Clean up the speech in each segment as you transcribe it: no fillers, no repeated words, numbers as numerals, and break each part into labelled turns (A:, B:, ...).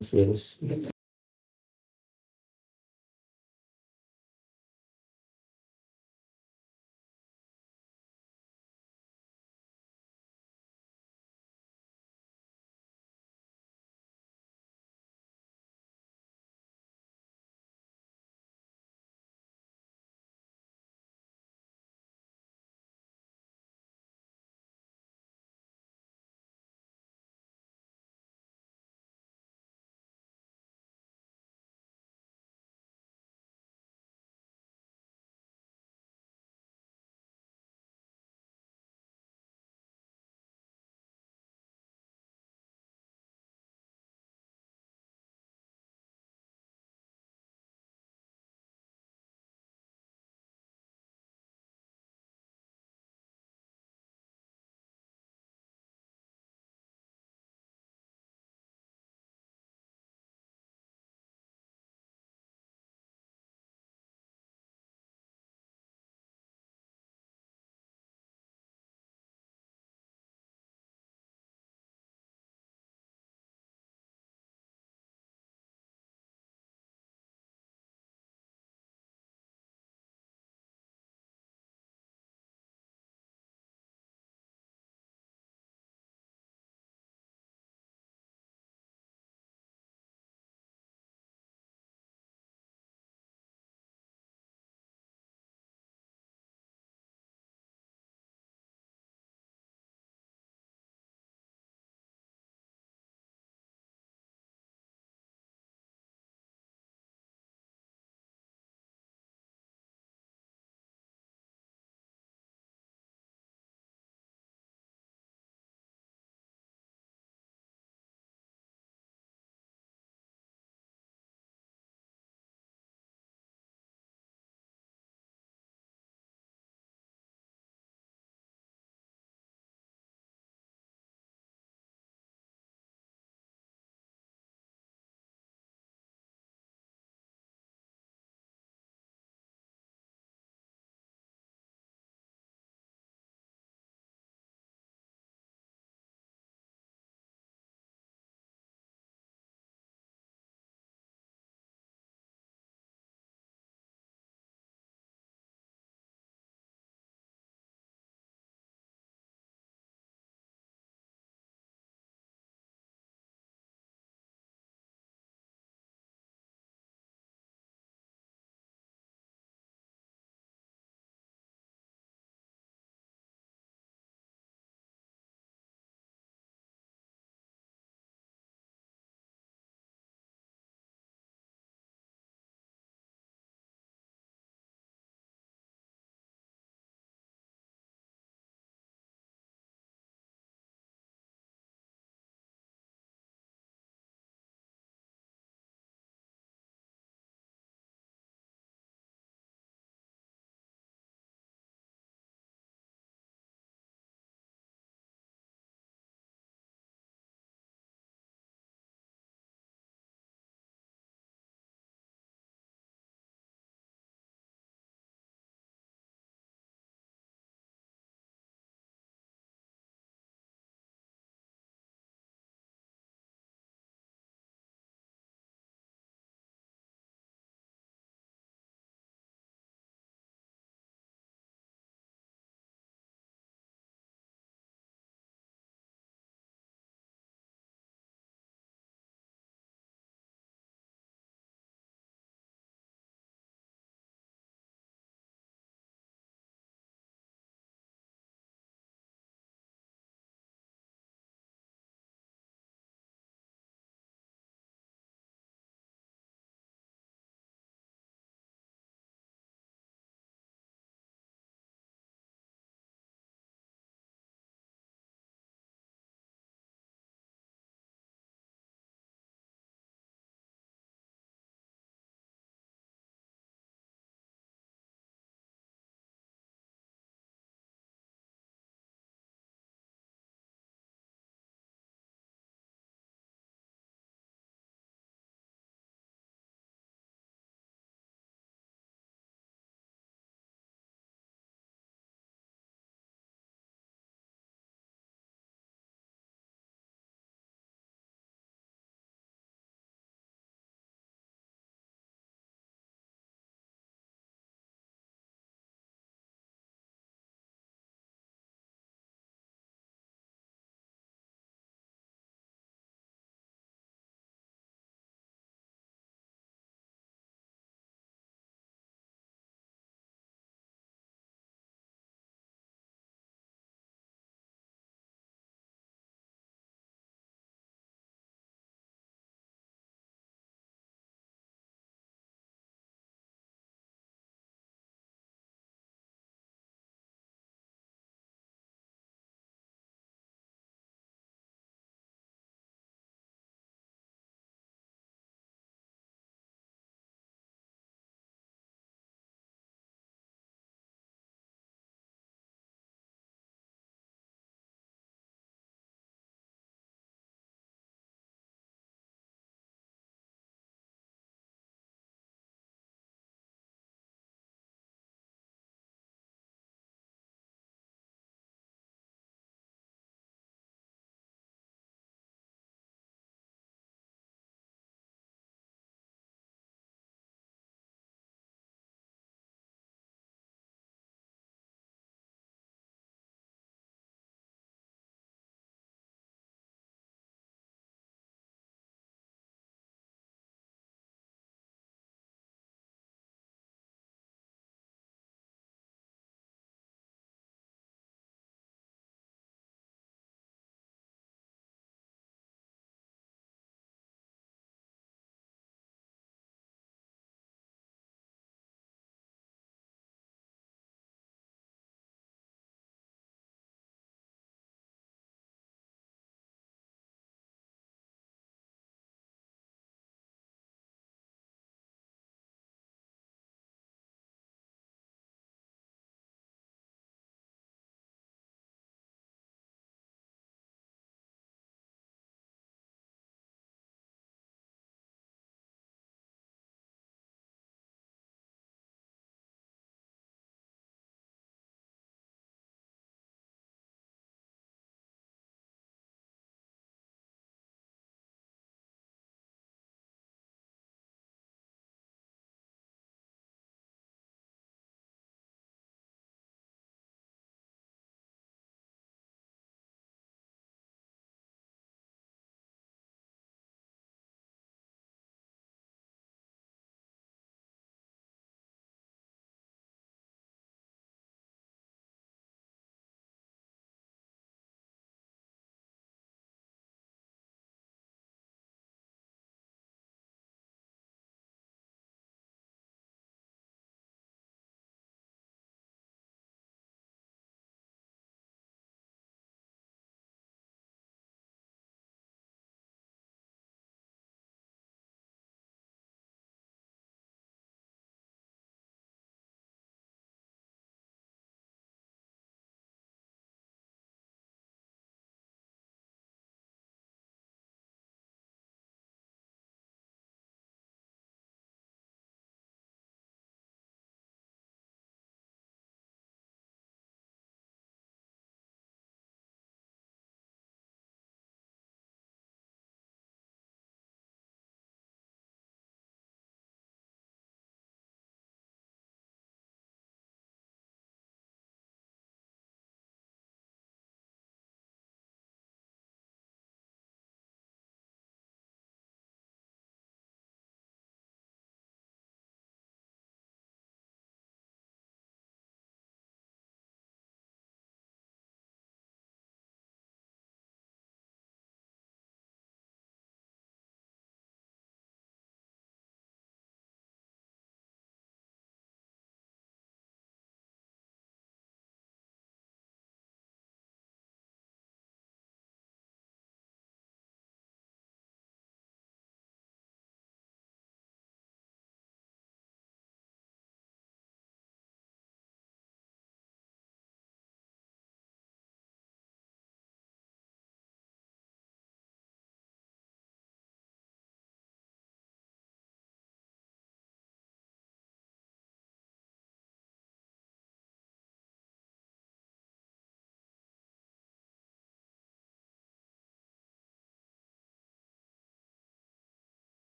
A: Yes.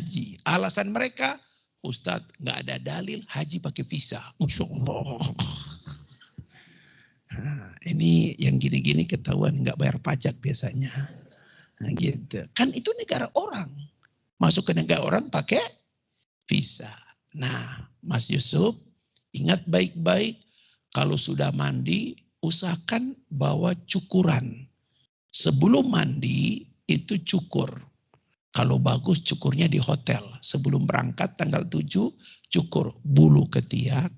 A: haji. Alasan mereka, Ustadz nggak ada dalil haji pakai visa. Masya Allah. Nah, ini yang gini-gini ketahuan nggak bayar pajak biasanya. Nah, gitu. Kan itu negara orang. Masuk ke negara orang pakai visa. Nah, Mas Yusuf, ingat baik-baik, kalau sudah mandi, usahakan bawa cukuran. Sebelum mandi, itu cukur. Kalau bagus cukurnya di hotel. Sebelum berangkat tanggal 7, cukur. Bulu ketiak,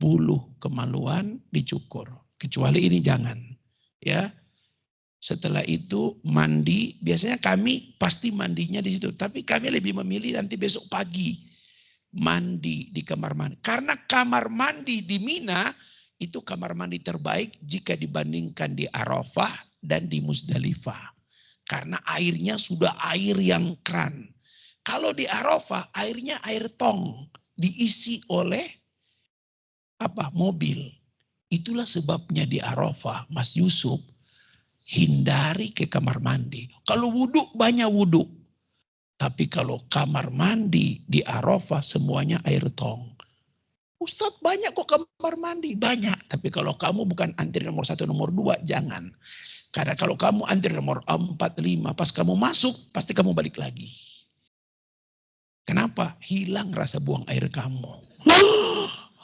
A: bulu kemaluan dicukur. Kecuali ini jangan. Ya. Setelah itu mandi, biasanya kami pasti mandinya di situ. Tapi kami lebih memilih nanti besok pagi mandi di kamar mandi. Karena kamar mandi di Mina itu kamar mandi terbaik jika dibandingkan di Arafah dan di Musdalifah. Karena airnya sudah air yang keran. Kalau di Arafah airnya air tong. Diisi oleh mobil. Itulah sebabnya di Arafah, Mas Yusuf, hindari ke kamar mandi. Kalau wudhu banyak wudhu. Tapi kalau kamar mandi di Arafah semuanya air tong. Ustadz banyak kok kamar mandi. Banyak. Tapi kalau kamu bukan antri nomor 1, nomor 2, jangan. Karena kalau kamu antri nomor 4, 5, pas kamu masuk, pasti kamu balik lagi. Kenapa? Hilang rasa buang air kamu.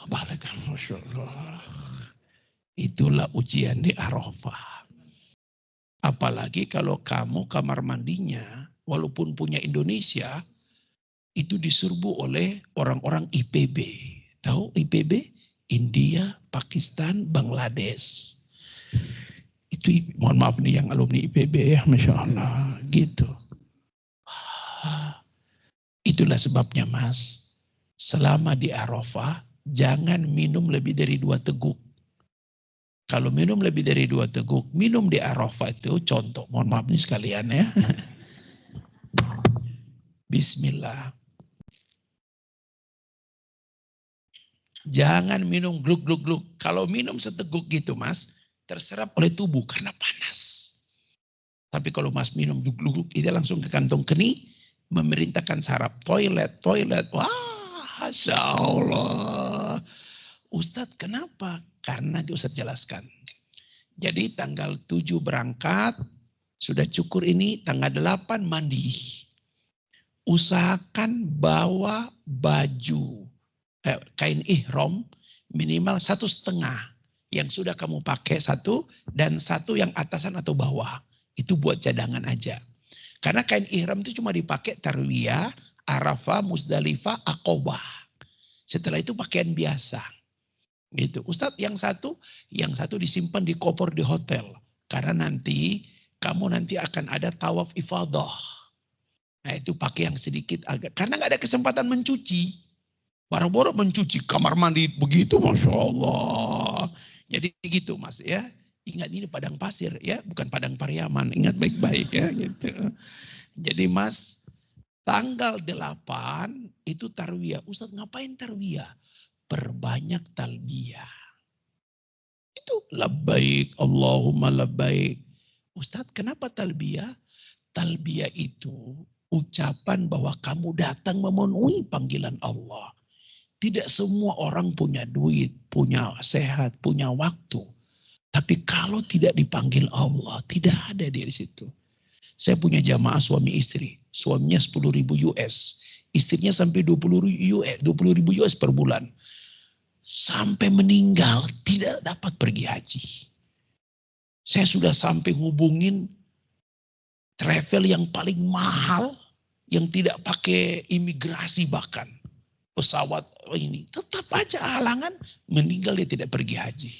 A: Balik kamu, Masya Allah. Itulah ujian di Arafah. Apalagi kalau kamu kamar mandinya, walaupun punya Indonesia, itu diserbu oleh orang-orang IPB. Tahu IPB? India, Pakistan, Bangladesh. Itu mohon maaf nih yang alumni IPB ya, Masya Allah. Gitu. Itulah sebabnya Mas, selama di Arafah, jangan minum lebih dari 2 teguk. Kalau minum lebih dari 2 teguk, minum di Arafah itu contoh, mohon maaf nih sekalian ya. Bismillah. Jangan minum gluk-gluk-gluk. Kalau minum seteguk gitu Mas, terserap oleh tubuh karena panas. Tapi kalau Mas minum gluk-gluk, itu langsung ke kantong keni, memerintahkan saraf toilet. Wah, Masya Allah. Ustadz kenapa? Karena nanti Ustadz jelaskan. Jadi tanggal 7 berangkat, sudah cukur ini, tanggal 8 mandi. Usahakan bawa baju, kain ihram minimal 1,5 yang sudah kamu pakai 1 dan 1 yang atasan atau bawah. Itu buat cadangan aja. Karena kain ihram itu cuma dipakai tarwiyah, Arafah, Musdalifah, Aqobah. Setelah itu pakaian biasa. Gitu. Ustadz yang satu disimpan di koper di hotel. Karena nanti kamu akan ada tawaf ifadah. Nah itu pakai yang sedikit agak. Karena gak ada kesempatan mencuci. Boro-boro mencuci kamar mandi begitu, Masya Allah. Jadi gitu Mas ya. Ingat ini padang pasir ya, bukan padang Pariaman. Ingat baik-baik ya gitu. Jadi Mas, tanggal 8 itu tarwiyah. Ustadz ngapain tarwiyah? Perbanyak talbiyah. Itu labbaik, Allahumma labbaik. Ustadz kenapa talbiyah? Talbiyah itu ucapan bahwa kamu datang memenuhi panggilan Allah. Tidak semua orang punya duit, punya sehat, punya waktu. Tapi kalau tidak dipanggil Allah, tidak ada dia di situ. Saya punya jamaah suami istri. Suaminya 10.000 US. Istrinya sampai 20.000 US per bulan. Sampai meninggal tidak dapat pergi haji. Saya sudah sampai ngubungin travel yang paling mahal. Yang tidak pakai imigrasi bahkan. Pesawat ini. Tetap aja halangan meninggal dia tidak pergi haji.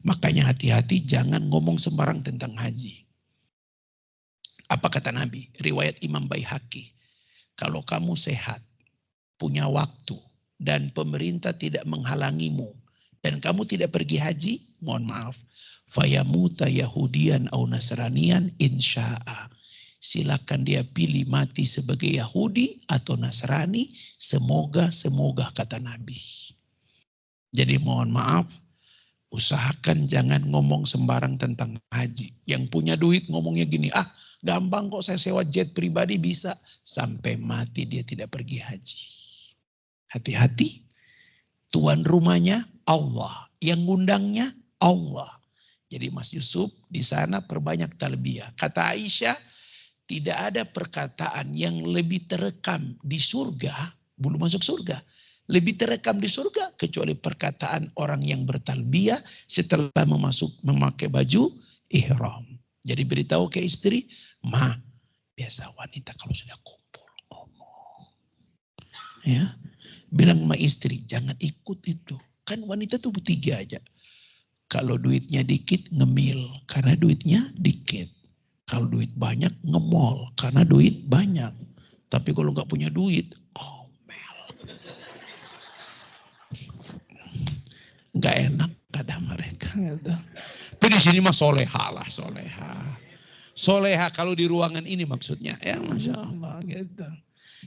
A: Makanya hati-hati jangan ngomong sembarang tentang haji. Apa kata Nabi? Riwayat Imam Baihaqi. Kalau kamu sehat, punya waktu, dan pemerintah tidak menghalangimu, dan kamu tidak pergi haji, mohon maaf. Fayamuta Yahudian au Nasranian insya'a. Silakan dia pilih mati sebagai Yahudi atau Nasrani. Semoga kata Nabi. Jadi mohon maaf. Usahakan jangan ngomong sembarang tentang haji. Yang punya duit ngomongnya gini. gampang kok saya sewa jet pribadi bisa. Sampai mati dia tidak pergi haji. Hati-hati. Tuan rumahnya Allah. Yang ngundangnya Allah. Jadi Mas Yusuf di sana perbanyak talbiyah. Kata Aisyah, tidak ada perkataan yang lebih terekam di surga, belum masuk surga. Lebih terekam di surga kecuali perkataan orang yang bertalbiyah setelah memakai baju ihram. Jadi beritahu ke istri, ma, biasa wanita kalau sudah kumpul ngomong. Ya, bilang sama istri, jangan ikut itu. Kan wanita tuh bertiga aja. Kalau duitnya dikit ngemil karena duitnya dikit. Kalau duit banyak ngemol karena duit banyak. Tapi kalau nggak punya duit, ngomel. Nggak enak kata mereka. Gitu. Tapi di sini mah soleha lah, soleha. Soleha kalau di ruangan ini maksudnya. Ya Masya Allah gitu.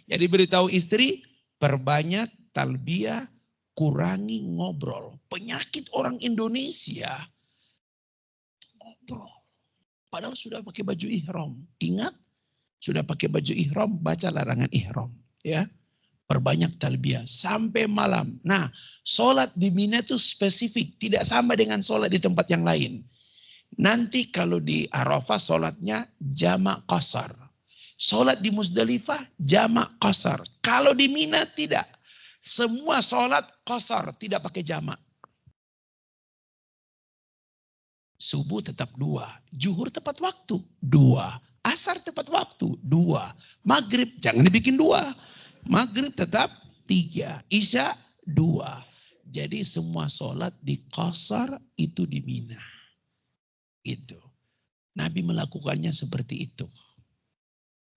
A: Jadi beritahu istri, perbanyak talbiyah, kurangi ngobrol. Penyakit orang Indonesia, ngobrol. Padahal sudah pakai baju ihram. Ingat, sudah pakai baju ihram, baca larangan ihram. Ya, perbanyak talbiyah sampai malam. Nah, sholat di Mina itu spesifik, tidak sama dengan sholat di tempat yang lain. Nanti kalau di Arafah sholatnya jamak qasar. Sholat di Musdalifah jamak qasar. Kalau di Mina tidak. Semua sholat qasar, tidak pakai jamak. Subuh tetap 2. Zuhur tepat waktu 2. Asar tepat waktu 2. Maghrib jangan dibikin 2. Maghrib tetap 3. Isya 2. Jadi semua sholat di qasar itu di Mina. Gitu. Nabi melakukannya seperti itu.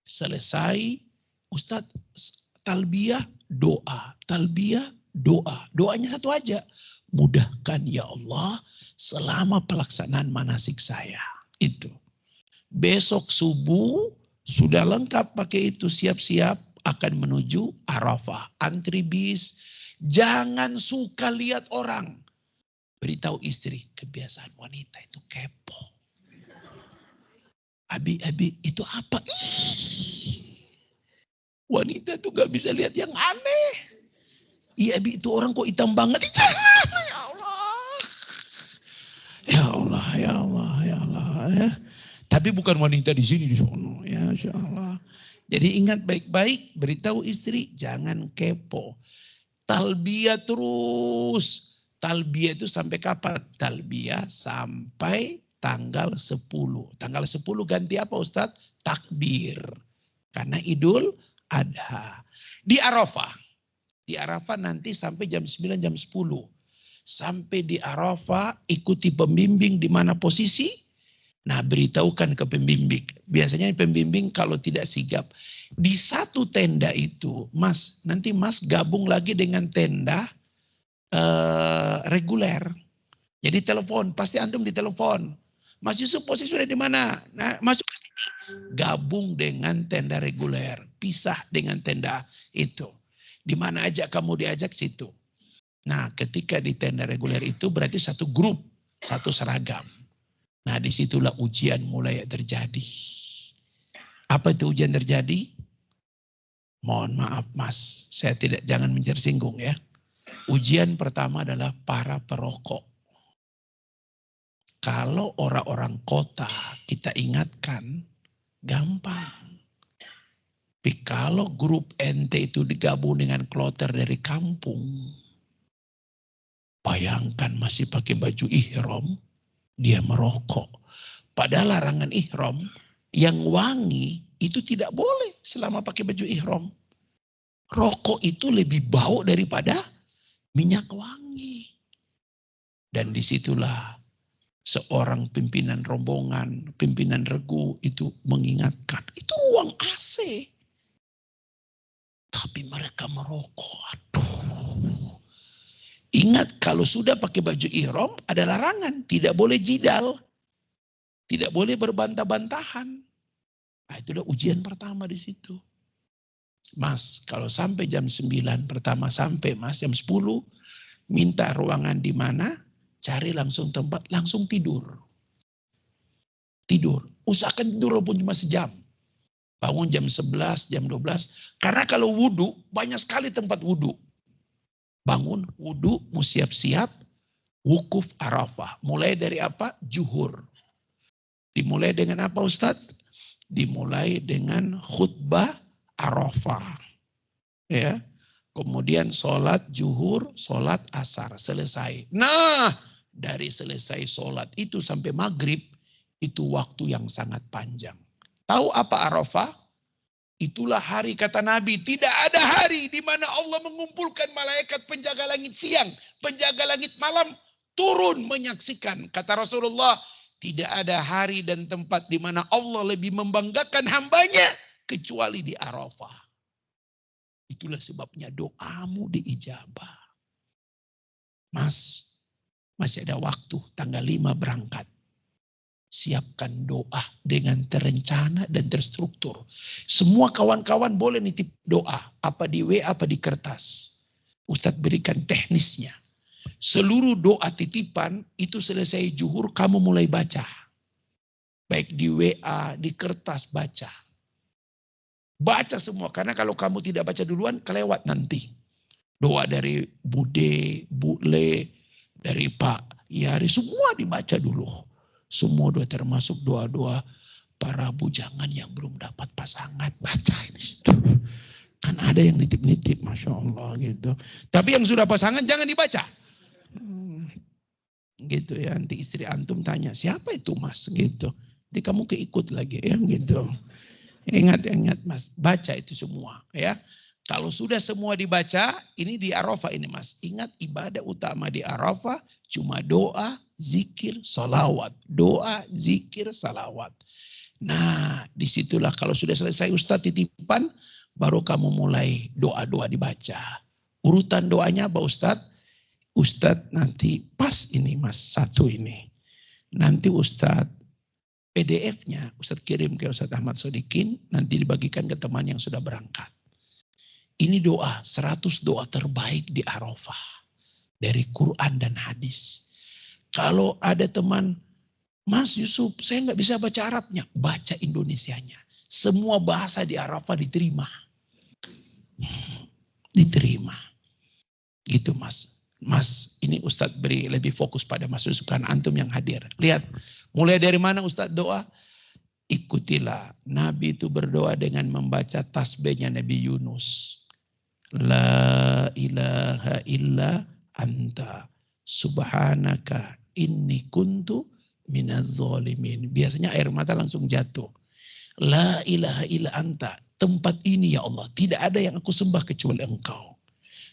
A: Selesai, Ustadz talbiyah doa. Talbiyah doa. Doanya satu aja. Mudahkan ya Allah selama pelaksanaan manasik saya. Itu. Besok subuh sudah lengkap pakai itu, siap-siap akan menuju Arafah. Antri bis. Jangan suka lihat orang. Beritahu istri, kebiasaan wanita itu kepo. Abi itu apa? Wanita tuh gak bisa lihat yang aneh. Iya Abi itu orang kok hitam banget. Ya Allah. Ya Allah, ya Allah, ya Allah. Ya. Tapi bukan wanita di sini, di sana. Ya Insya Allah. Jadi ingat baik-baik, beritahu istri, jangan kepo. Talbiyah terus. Talbiyah itu sampai kapan? Talbiyah sampai tanggal 10. Tanggal 10 ganti apa Ustadz? Takbir. Karena Idul Adha. Di Arafah. Di Arafah nanti sampai jam 9, jam 10. Sampai di Arafah ikuti pembimbing di mana posisi. Nah beritahukan ke pembimbing. Biasanya pembimbing kalau tidak sigap. Di satu tenda itu, Mas, nanti Mas gabung lagi dengan tenda reguler. Jadi telepon, pasti antum ditelepon. Mas Yusuf posisi sudah di mana? Nah, masuk ke sini. Gabung dengan tenda reguler, pisah dengan tenda itu. Di mana aja kamu diajak situ. Nah, ketika di tenda reguler itu berarti satu grup, satu seragam. Nah, disitulah ujian mulai terjadi. Apa itu ujian terjadi? Mohon maaf Mas, saya jangan menjersinggung ya. Ujian pertama adalah para perokok. Kalau orang-orang kota kita ingatkan, gampang. Tapi kalau grup ente itu digabung dengan kloter dari kampung, bayangkan masih pakai baju ihram, dia merokok. Padahal larangan ihram, yang wangi itu tidak boleh selama pakai baju ihram. Rokok itu lebih bau daripada minyak wangi. Dan disitulah seorang pimpinan rombongan, pimpinan regu itu mengingatkan. Itu ruang AC. Tapi mereka merokok. Aduh. Ingat kalau sudah pakai baju ihram ada larangan. Tidak boleh jidal. Tidak boleh berbantah-bantahan. Nah, itulah ujian pertama di situ. Mas, kalau sampai jam 9 pertama sampai Mas jam 10 minta ruangan di mana, cari langsung tempat, langsung tidur. tidur. Usahakan tidur walaupun cuma sejam. Bangun jam 11, jam 12. Karena kalau wudhu, banyak sekali tempat wudhu. Bangun, wudhu, mau siap-siap, wukuf Arafah. Mulai dari apa? Juhur. Dimulai dengan apa Ustadz? Dimulai dengan khutbah Arafah. Ya. Kemudian sholat juhur, sholat asar. Selesai. Nah, dari selesai sholat itu sampai maghrib, itu waktu yang sangat panjang. Tahu apa Arafah? Itulah hari kata Nabi. Tidak ada hari di mana Allah mengumpulkan malaikat penjaga langit siang, penjaga langit malam, turun menyaksikan. Kata Rasulullah, tidak ada hari dan tempat di mana Allah lebih membanggakan hambanya kecuali di Arafah. Itulah sebabnya doamu diijabah. Mas, masih ada waktu tanggal 5 berangkat. Siapkan doa dengan terencana dan terstruktur. Semua kawan-kawan boleh nitip doa. Apa di WA, apa di kertas. Ustadz berikan teknisnya. Seluruh doa titipan itu selesai juhur kamu mulai baca. Baik di WA, di kertas baca. Baca semua. Karena kalau kamu tidak baca duluan kelewat nanti. Doa dari Bude, Bule, dari Pak Yari. Semua dibaca dulu. Semua doa termasuk doa-doa para bujangan yang belum dapat pasangan. Baca ini. Kan ada yang nitip-nitip. Masya Allah gitu. Tapi yang sudah pasangan jangan dibaca. Gitu ya. Nanti istri antum tanya. Siapa itu mas? Gitu. Nanti kamu keikut lagi ya gitu. Ingat mas. Baca itu semua ya. Kalau sudah semua dibaca, ini di Arafah ini mas. Ingat ibadah utama di Arafah cuma doa, zikir, salawat. Doa, zikir, salawat. Nah disitulah kalau sudah selesai Ustadz titipan, baru kamu mulai doa-doa dibaca. Urutan doanya apa Ustadz? Ustadz nanti pas ini mas, satu ini. Nanti Ustadz PDF-nya Ustadz kirim ke Ustadz Ahmad Sodikin, nanti dibagikan ke teman yang sudah berangkat. Ini doa, 100 doa terbaik di Arafah. Dari Quran dan hadis. Kalau ada teman, Mas Yusuf saya nggak bisa baca Arabnya. Baca Indonesianya. Semua bahasa di Arafah diterima. Diterima. Gitu mas. Mas ini Ustadz beri lebih fokus pada Mas Yusuf kan antum yang hadir. Lihat, mulai dari mana Ustadz doa? Ikutilah. Nabi itu berdoa dengan membaca tasbihnya Nabi Yunus. La ilaha illa anta subhanaka inni kuntu minaz zalimin. Biasanya air mata langsung jatuh. La ilaha illa anta. Tempat ini ya Allah. Tidak ada yang aku sembah kecuali engkau.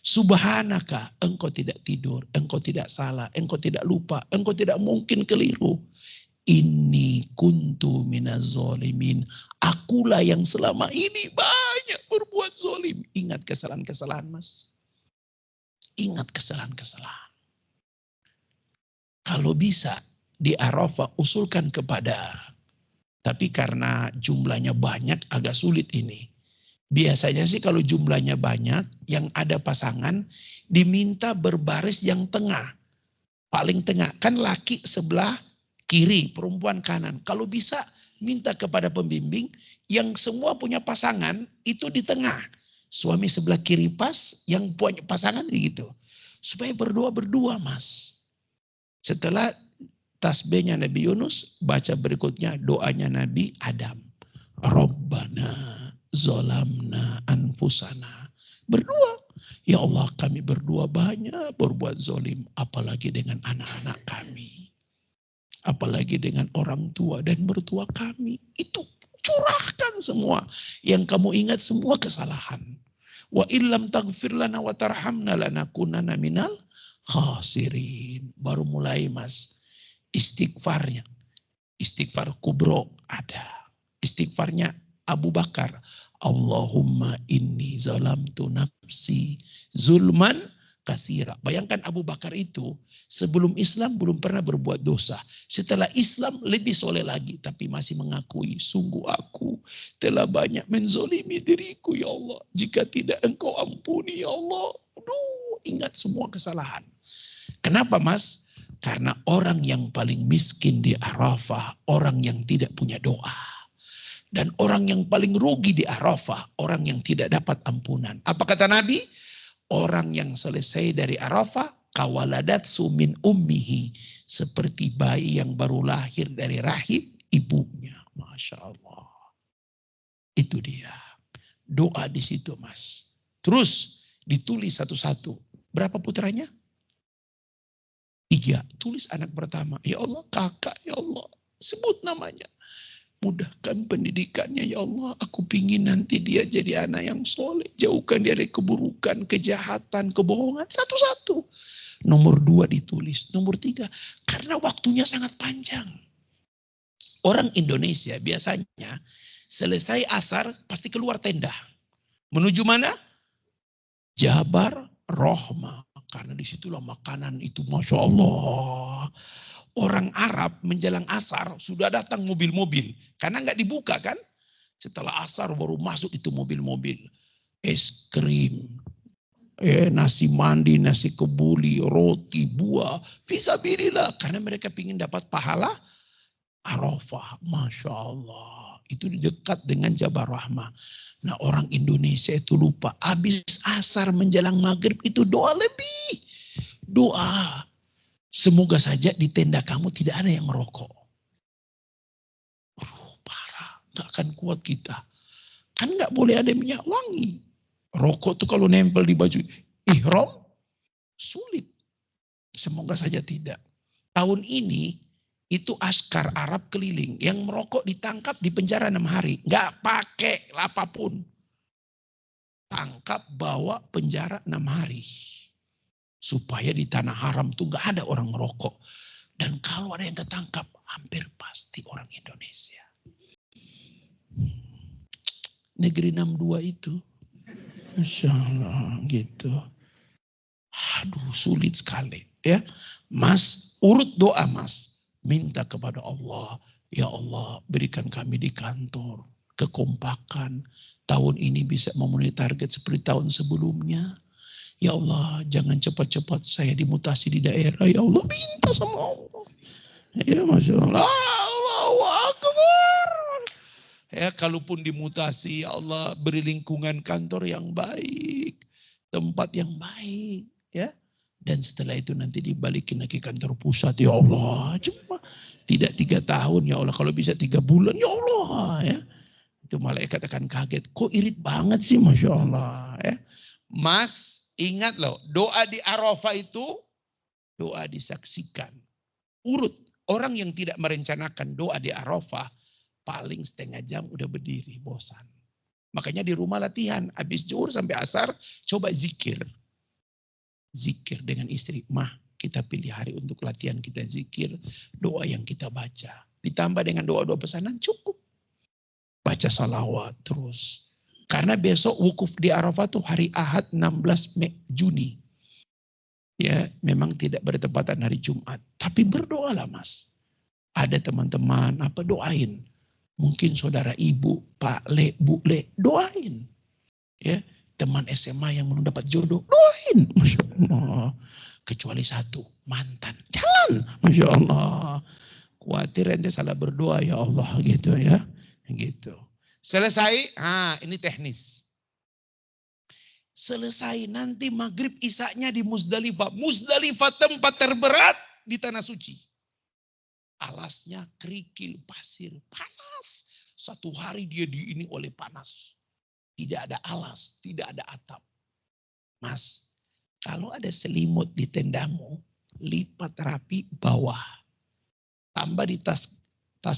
A: Subhanaka. Engkau tidak tidur. Engkau tidak salah. Engkau tidak lupa. Engkau tidak mungkin keliru. Inni kuntu minaz zalimin. Akulah yang selama ini banyak berbuat zalim. Ingat kesalahan-kesalahan mas. Ingat kesalahan-kesalahan. Kalau bisa di Arafah usulkan kepada. Tapi karena jumlahnya banyak agak sulit ini. Biasanya sih kalau jumlahnya banyak yang ada pasangan diminta berbaris yang tengah. Paling tengah. Kan laki sebelah kiri, perempuan kanan. Kalau bisa minta kepada pembimbing yang semua punya pasangan itu di tengah. Suami sebelah kiri pas, yang punya pasangan gitu. Supaya berdoa berdua mas. Setelah tasbihnya Nabi Yunus, baca berikutnya doanya Nabi Adam. Rabbana zolamna anfusana. Berdua. Ya Allah kami berdua banyak berbuat zolim. Apalagi dengan anak-anak kami. Apalagi dengan orang tua dan mertua kami. Itu curahkan semua. Yang kamu ingat semua kesalahan. Wa illam taghfir lana wa tarhamna lanakunanna minal khasirin. Baru mulai mas. Istighfarnya. Istighfar kubro ada. Istighfarnya Abu Bakar. Allahumma inni zalamtu nafsi zulman kasira. Bayangkan Abu Bakar itu sebelum Islam belum pernah berbuat dosa. Setelah Islam lebih soleh lagi. Tapi masih mengakui sungguh aku telah banyak menzolimi diriku ya Allah. Jika tidak engkau ampuni ya Allah. Aduh, ingat semua kesalahan. Kenapa mas? Karena orang yang paling miskin di Arafah, orang yang tidak punya doa. Dan orang yang paling rugi di Arafah, orang yang tidak dapat ampunan. Apa kata Nabi? Orang yang selesai dari Arafah, kawaladat sumin ummihi. Seperti bayi yang baru lahir dari rahim ibunya. Masya Allah. Itu dia. Doa di situ mas. Terus ditulis satu-satu. Berapa putranya? 3. Tulis anak pertama. Ya Allah kakak ya Allah. Sebut namanya. Mudahkan pendidikannya ya Allah. Aku pingin nanti dia jadi anak yang soleh. Jauhkan dia dari keburukan, kejahatan, kebohongan. Satu-satu. Nomor 2 ditulis. Nomor 3. Karena waktunya sangat panjang. Orang Indonesia biasanya selesai asar pasti keluar tenda. Menuju mana? Jabar Rohmah. Karena disitulah makanan itu Masya Allah. Orang Arab menjelang asar sudah datang mobil-mobil. Karena nggak dibuka kan. Setelah asar baru masuk itu mobil-mobil. Es krim, nasi mandi, nasi kebuli, roti, buah. Fisabilillah. Karena mereka ingin dapat pahala Arafah. Masya Allah. Itu dekat dengan Jabar Rahmah. Nah orang Indonesia itu lupa. Habis asar menjelang maghrib itu doa lebih. Doa. Semoga saja di tenda kamu tidak ada yang merokok. Parah. Gak akan kuat kita. Kan gak boleh ada minyak wangi. Rokok tuh kalau nempel di baju ihram sulit. Semoga saja tidak. Tahun ini itu askar Arab keliling. Yang merokok ditangkap di penjara 6 hari. Gak pakai apapun. Tangkap bawa penjara 6 hari. Supaya di tanah haram tuh gak ada orang merokok. Dan kalau ada yang ketangkap, hampir pasti orang Indonesia. Negeri 62 itu. Masya Allah gitu. Aduh sulit sekali. Ya, Mas urut doa mas. Minta kepada Allah. Ya Allah berikan kami di kantor kekompakan. Tahun ini bisa memenuhi target seperti tahun sebelumnya. Ya Allah, jangan cepat-cepat saya dimutasi di daerah. Ya Allah, minta sama Allah. Ya Masya Allah. Allahu Akbar. Ya, kalaupun dimutasi, ya Allah, beri lingkungan kantor yang baik. Tempat yang baik. Ya. Dan setelah itu nanti dibalikin lagi kantor pusat. Ya Allah, cuma tidak 3 tahun. Ya Allah, kalau bisa 3 bulan. Ya Allah. Ya. Itu malaikat akan kaget. Kok irit banget sih, Masya Allah. Ya. Mas, ingat loh, doa di Arafah itu doa disaksikan. Urut, orang yang tidak merencanakan doa di Arafah paling setengah jam udah berdiri, bosan. Makanya di rumah latihan, habis zuhur sampai asar coba zikir. Zikir dengan istri, mah kita pilih hari untuk latihan kita zikir, doa yang kita baca. Ditambah dengan doa-doa pesanan cukup. Baca salawat terus. Karena besok wukuf di Arafah tuh hari Ahad 16 Juni. Ya, memang tidak bertepatan hari Jumat. Tapi berdoalah mas. Ada teman-teman, apa doain. Mungkin saudara ibu, Pak Le, Bu Le, doain. Ya, teman SMA yang belum dapat jodoh, doain. Masya Allah. Kecuali satu, mantan. Jangan. Masya Allah. Khawatir ente salah berdoa ya Allah gitu ya. Gitu. Selesai, ini teknis. Selesai nanti maghrib isaknya di Muzdalifah. Muzdalifah tempat terberat di tanah suci. Alasnya kerikil, pasir, panas. 1 hari dia diini oleh panas. Tidak ada alas, tidak ada atap. Mas, kalau ada selimut di tendamu, lipat rapi bawah. Tambah di tas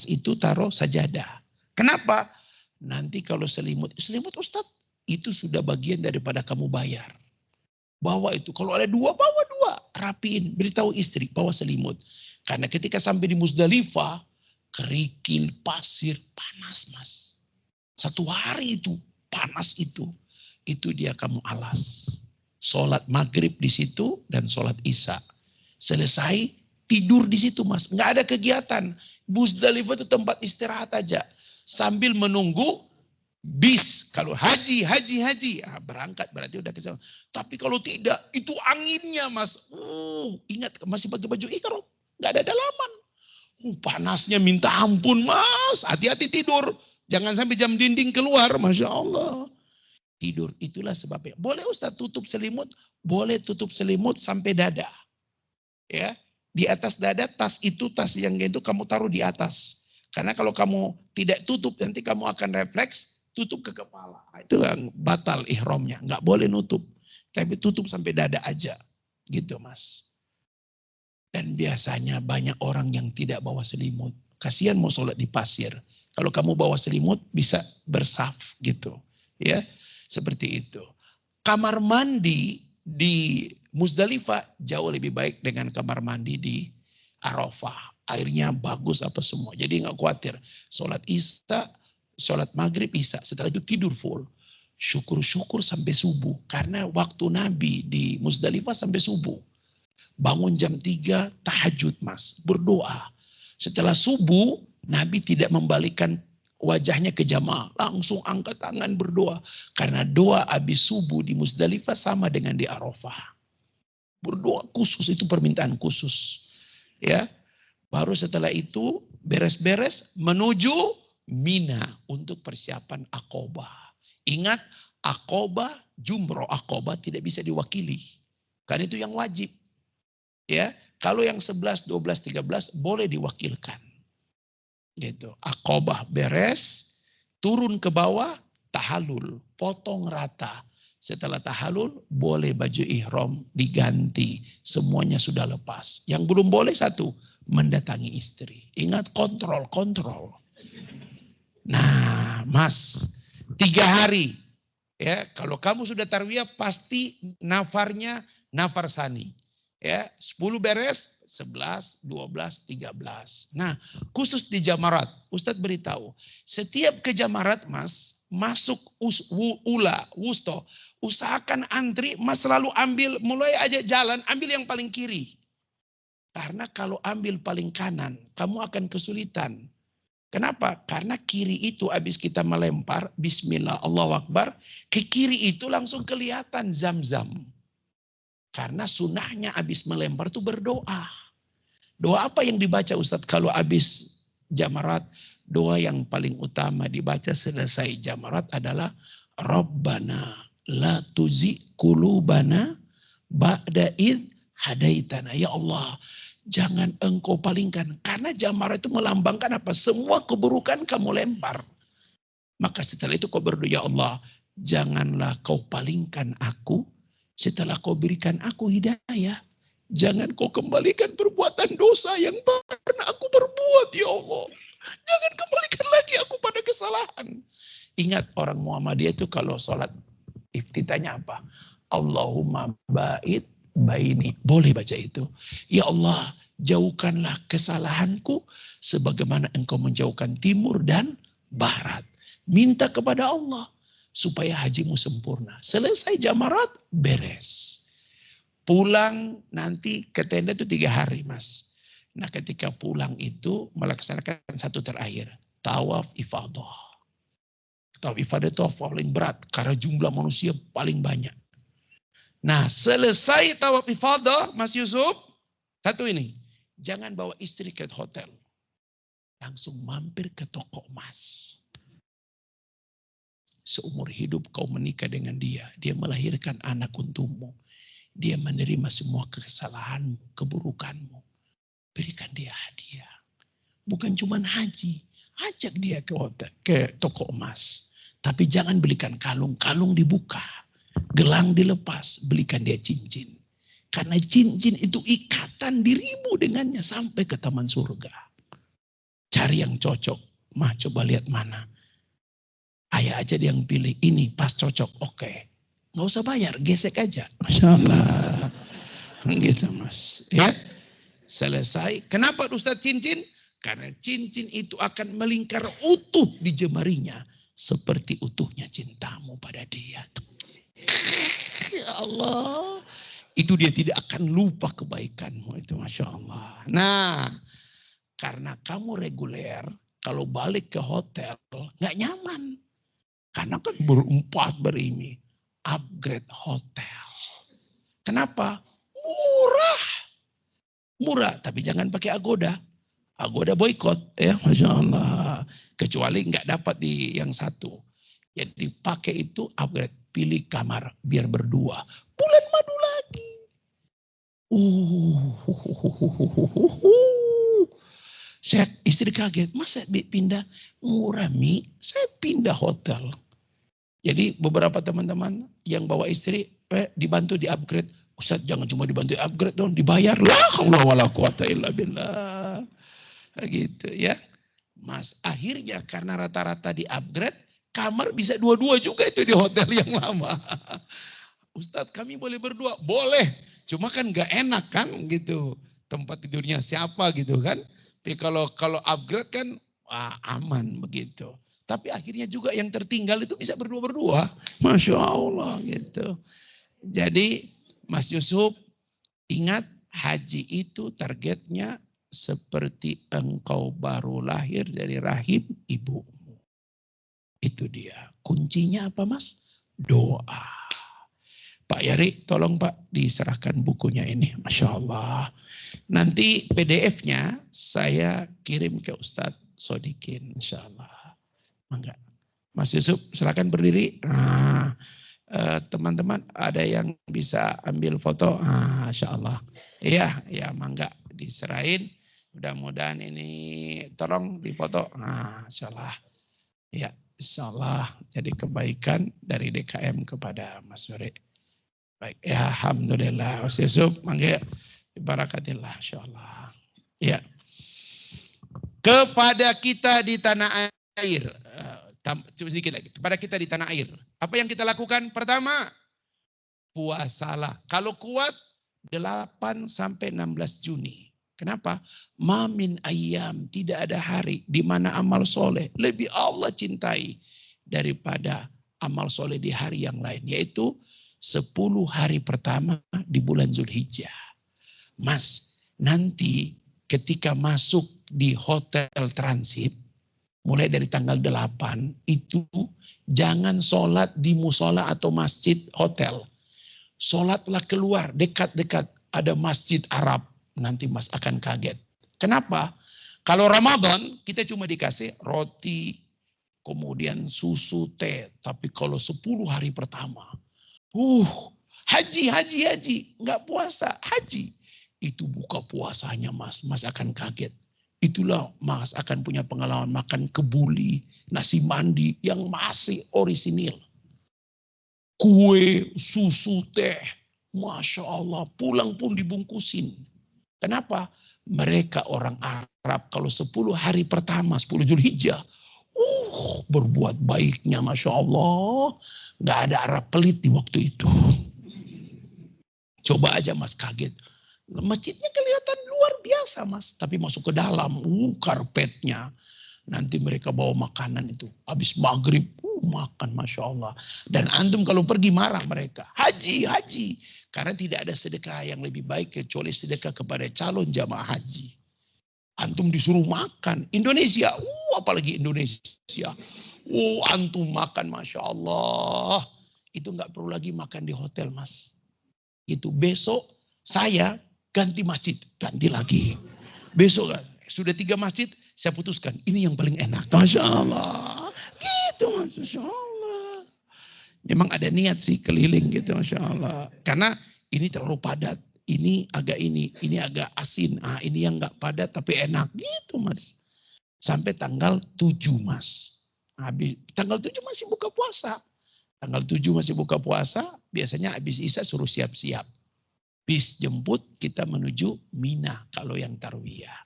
A: itu taruh sajadah. Kenapa? Nanti kalau selimut Ustadz, itu sudah bagian daripada kamu bayar. Bawa itu, kalau ada 2, bawa 2. Rapiin, beritahu istri, bawa selimut. Karena ketika sampai di Muzdalifah, kerikil, pasir, panas mas. 1 hari itu, panas itu. Itu dia kamu alas. Sholat maghrib di situ dan sholat isya. Selesai, tidur di situ mas. Nggak ada kegiatan. Muzdalifah itu tempat istirahat aja. Sambil menunggu bis. Kalau haji, berangkat berarti udah ke sana. Tapi kalau tidak, itu anginnya mas. Ingat masih pakai baju ihram, nggak ada dalaman. Panasnya minta ampun mas. Hati-hati tidur. Jangan sampai jam dinding keluar, masya Allah. Tidur itulah sebabnya. Boleh Ustaz tutup selimut, boleh tutup selimut sampai dada. Ya, di atas dada tas yang itu kamu taruh di atas. Karena kalau kamu tidak tutup nanti kamu akan refleks tutup ke kepala. Itu yang batal ihramnya, nggak boleh nutup. Tapi tutup sampai dada aja. Gitu mas. Dan biasanya banyak orang yang tidak bawa selimut. Kasihan mau sholat di pasir. Kalau kamu bawa selimut bisa bersaf gitu. Ya, seperti itu. Kamar mandi di Musdalifah jauh lebih baik dengan kamar mandi di Arafah. Airnya bagus apa semua. Jadi nggak khawatir. Sholat isya, sholat maghrib isya. Setelah itu tidur full. Syukur-syukur sampai subuh. Karena waktu Nabi di Musdalifah sampai subuh. Bangun jam 3 tahajud mas. Berdoa. Setelah subuh Nabi tidak membalikkan wajahnya ke jamaah. Langsung angkat tangan berdoa. Karena doa habis subuh di Musdalifah sama dengan di Arafah. Berdoa khusus itu permintaan khusus. Ya. Baru setelah itu beres-beres menuju Mina untuk persiapan Aqobah. Ingat Aqobah, jumroh Aqobah tidak bisa diwakili. Karena itu yang wajib. Ya, kalau yang 11, 12, 13 boleh diwakilkan. Gitu. Aqobah beres, turun ke bawah, tahalul, potong rata. Setelah tahalul boleh baju ihram diganti, semuanya sudah lepas. Yang belum boleh satu, mendatangi istri. Ingat kontrol. Nah, Mas, 3 hari ya, kalau kamu sudah tarwiyah pasti nafarnya nafar sani. Ya, 10 beres, 11, 12, 13. Nah, khusus di jamarat, Ustadz beritahu, setiap ke jamarat Mas, masuk wusto, usahakan antri, Mas selalu ambil, mulai aja jalan, ambil yang paling kiri. Karena kalau ambil paling kanan, kamu akan kesulitan. Kenapa? Karena kiri itu habis kita melempar, bismillah, Allahu Akbar, ke kiri itu langsung kelihatan zam-zam. Karena sunnahnya habis melempar itu berdoa. Doa apa yang dibaca Ustadz kalau habis jamarat? Doa yang paling utama dibaca selesai jamarat adalah Rabbana la tuzi kulubana ba'da id hadaitana. Ya Allah, jangan engkau palingkan. Karena jamarat itu melambangkan apa? Semua keburukan kamu lempar. Maka setelah itu kau berdoa, ya Allah, janganlah kau palingkan aku setelah kau berikan aku hidayah. Jangan kau kembalikan perbuatan dosa yang pernah aku perbuat, ya Allah. Jangan kembalikan lagi aku pada kesalahan. Ingat orang Muhammadiyah itu kalau sholat iftitahnya apa? Allahumma ba'id baini. Boleh baca itu. Ya Allah, jauhkanlah kesalahanku sebagaimana engkau menjauhkan timur dan barat. Minta kepada Allah supaya hajimu sempurna. Selesai jamarat, beres. Pulang nanti ke tenda itu 3 hari mas. Nah ketika pulang itu melaksanakan satu terakhir. Tawaf ifadah. Tawaf ifadah itu paling berat. Karena jumlah manusia paling banyak. Nah selesai tawaf ifadah Mas Yusuf. Satu ini. Jangan bawa istri ke hotel. Langsung mampir ke toko emas. Seumur hidup kau menikah dengan dia. Dia melahirkan anak untukmu. Dia menerima semua kesalahanmu, keburukanmu. Berikan dia hadiah. Bukan cuma haji. Ajak dia ke toko emas. Tapi jangan belikan kalung. Kalung dibuka. Gelang dilepas. Belikan dia cincin. Karena cincin itu ikatan dirimu dengannya sampai ke taman surga. Cari yang cocok. Mah coba lihat mana. Ayah aja dia yang pilih, ini pas cocok, oke. Nggak usah bayar, gesek aja. Masya Allah. Gitu mas. Ya, selesai. Kenapa Ustadz cincin? Karena cincin itu akan melingkar utuh di jemarinya. Seperti utuhnya cintamu pada dia. Ya Allah. Itu dia tidak akan lupa kebaikanmu. Itu Masya Allah. Nah, karena kamu reguler, kalau balik ke hotel, nggak nyaman. Karena kan berempat berimi. Upgrade hotel. Kenapa? Murah. Murah, tapi jangan pakai Agoda. Agoda boykot, ya Masya Allah. Kecuali nggak dapat di yang satu. Jadi pakai itu upgrade. Pilih kamar, biar berdua. Bulan madu lagi. Saya istri kaget, masa pindah murah Mi? Saya pindah hotel. Jadi beberapa teman-teman yang bawa istri dibantu di upgrade. Ustadz jangan cuma dibantu upgrade dong, dibayar lah. Allah wala quwata illa billah. Gitu ya. Mas, akhirnya karena rata-rata di upgrade, kamar bisa dua-dua juga itu di hotel yang lama. Ustadz kami boleh berdua? Boleh. Cuma kan gak enak kan gitu. Tempat tidurnya siapa gitu kan. Tapi kalau upgrade kan aman begitu. Tapi akhirnya juga yang tertinggal itu bisa berdua-berdua. Masya Allah gitu. Jadi Mas Yusuf ingat haji itu targetnya seperti engkau baru lahir dari rahim ibumu. Itu dia. Kuncinya apa Mas? Doa. Pak Yari tolong Pak diserahkan bukunya ini. Masya Allah. Nanti PDF-nya saya kirim ke Ustadz Sodikin. Insya Allah. Mangga. Mas Yusuf silakan berdiri. Nah, teman-teman ada yang bisa ambil foto. Insya Allah. Iya, ya mangga diserahin. Mudah-mudahan ini tolong difoto. Insya Allah. Ya, insya Allah jadi kebaikan dari DKM kepada Mas Suri. Baik, ya Alhamdulillah. Mas Yusuf, mangga barakatillah. Insya Allah. Ya. Kepada kita di tanah air. Coba sedikit lagi. Kepada kita di tanah air. Apa yang kita lakukan? Pertama, puasalah. Kalau kuat, 8 sampai 16 Juni. Kenapa? Mamin ayam, tidak ada hari di mana amal soleh lebih Allah cintai daripada amal soleh di hari yang lain. Yaitu 10 hari pertama di bulan Zulhijjah. Mas, nanti ketika masuk di hotel transit, mulai dari tanggal 8 itu jangan sholat di musola atau masjid hotel. Sholatlah keluar dekat-dekat ada masjid Arab. Nanti Mas akan kaget. Kenapa? Kalau Ramadan kita cuma dikasih roti, kemudian susu, teh. Tapi kalau 10 hari pertama, haji, nggak puasa, haji. Itu buka puasanya Mas akan kaget. Itulah Mas akan punya pengalaman makan kebuli, nasi mandi yang masih orisinil. Kue, susu, teh. Masya Allah, pulang pun dibungkusin. Kenapa? Mereka orang Arab kalau 10 hari pertama, 10 Zulhijjah. Berbuat baiknya Masya Allah. Gak ada Arab pelit di waktu itu. Coba aja Mas kaget. Masjidnya kelihatan luar biasa Mas. Tapi masuk ke dalam, karpetnya. Nanti mereka bawa makanan itu. Habis maghrib, makan Masya Allah. Dan antum kalau pergi marah mereka. Haji. Karena tidak ada sedekah yang lebih baik kecuali sedekah kepada calon jamaah haji. Antum disuruh makan. Indonesia, apalagi Indonesia. Antum makan Masya Allah. Itu gak perlu lagi makan di hotel Mas. Itu besok saya ganti masjid, ganti lagi. Besok sudah 3 masjid, saya putuskan ini yang paling enak. Masya Allah, gitu Masya Allah. Memang ada niat sih keliling gitu Masya Allah. Karena ini terlalu padat, ini agak asin. Ini yang nggak padat tapi enak gitu Mas. Sampai tanggal 7 Mas. Habis tanggal 7 masih buka puasa. Tanggal 7 masih buka puasa, biasanya habis Isya suruh siap-siap. Bis jemput kita menuju Mina kalau yang tarwiyah.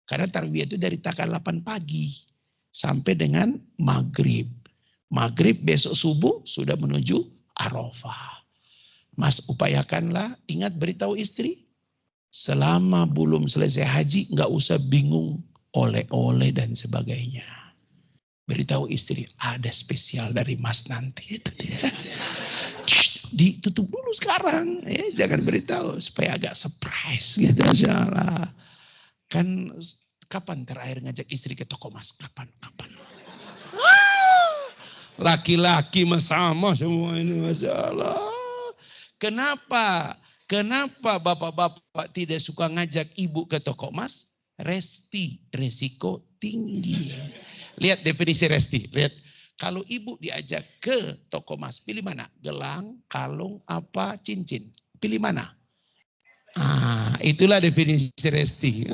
A: Karena tarwiyah itu dari tanggal 8 pagi sampai dengan maghrib. Maghrib besok subuh sudah menuju Arafah. Mas upayakanlah, ingat beritahu istri. Selama belum selesai haji gak usah bingung oleh-oleh dan sebagainya. Beritahu istri ada spesial dari Mas nanti. Itu dia. Ditutup dulu sekarang, jangan beritahu supaya agak surprise gitu insyaallah. Kan kapan terakhir ngajak istri ke toko Mas? Kapan? Laki-laki sama semua ini masalah. Kenapa? Kenapa bapak-bapak tidak suka ngajak ibu ke toko emas? Resti, resiko tinggi. Lihat definisi resti. Lihat, kalau ibu diajak ke toko emas, pilih mana? Gelang, kalung, apa, cincin. Pilih mana? Itulah definisi resti.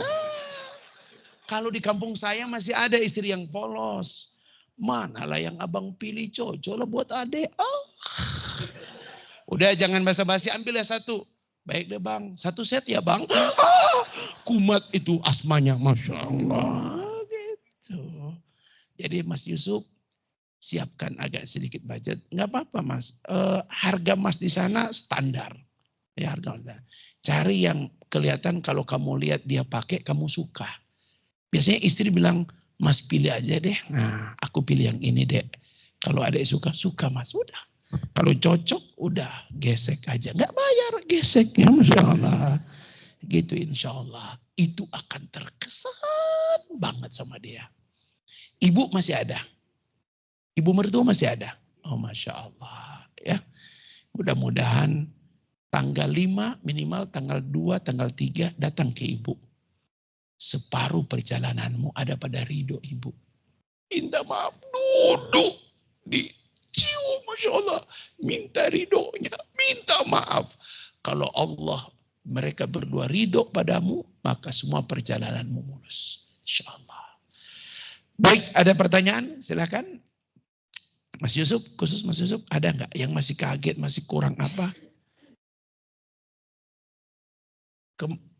A: Kalau di kampung saya masih ada istri yang polos. Manalah yang abang pilih, cocok lah buat adek. Udah jangan basa-basi, ambillah satu. Baik deh bang, satu set ya bang. Kumat itu asmanya, Masya Allah. Gitu. Jadi Mas Yusuf, siapkan agak sedikit budget. Nggak apa-apa Mas, harga emas di sana standar. Ya, harga emas. Cari yang kelihatan kalau kamu lihat dia pakai, kamu suka. Biasanya istri bilang, Mas pilih aja deh. Nah, aku pilih yang ini deh. Kalau adek suka, suka Mas. Udah. Kalau cocok, udah gesek aja. Nggak bayar, gesek ya Masya Allah. Gitu insya Allah. Itu akan terkesan banget sama dia. Ibu masih ada. Ibu mertua masih ada. Oh Masya Allah. Ya. Mudah-mudahan tanggal 5 minimal tanggal 2, tanggal 3 datang ke ibu. Separuh perjalananmu ada pada ridho ibu. Minta maaf, duduk di cium, Masya Allah. Minta ridhonya, minta maaf. Kalau Allah, mereka berdua ridho padamu, maka semua perjalananmu mulus. Insya Allah. Baik, ada pertanyaan? Silakan. Mas Yusuf, khusus Mas Yusuf, ada nggak yang masih kaget, masih kurang apa?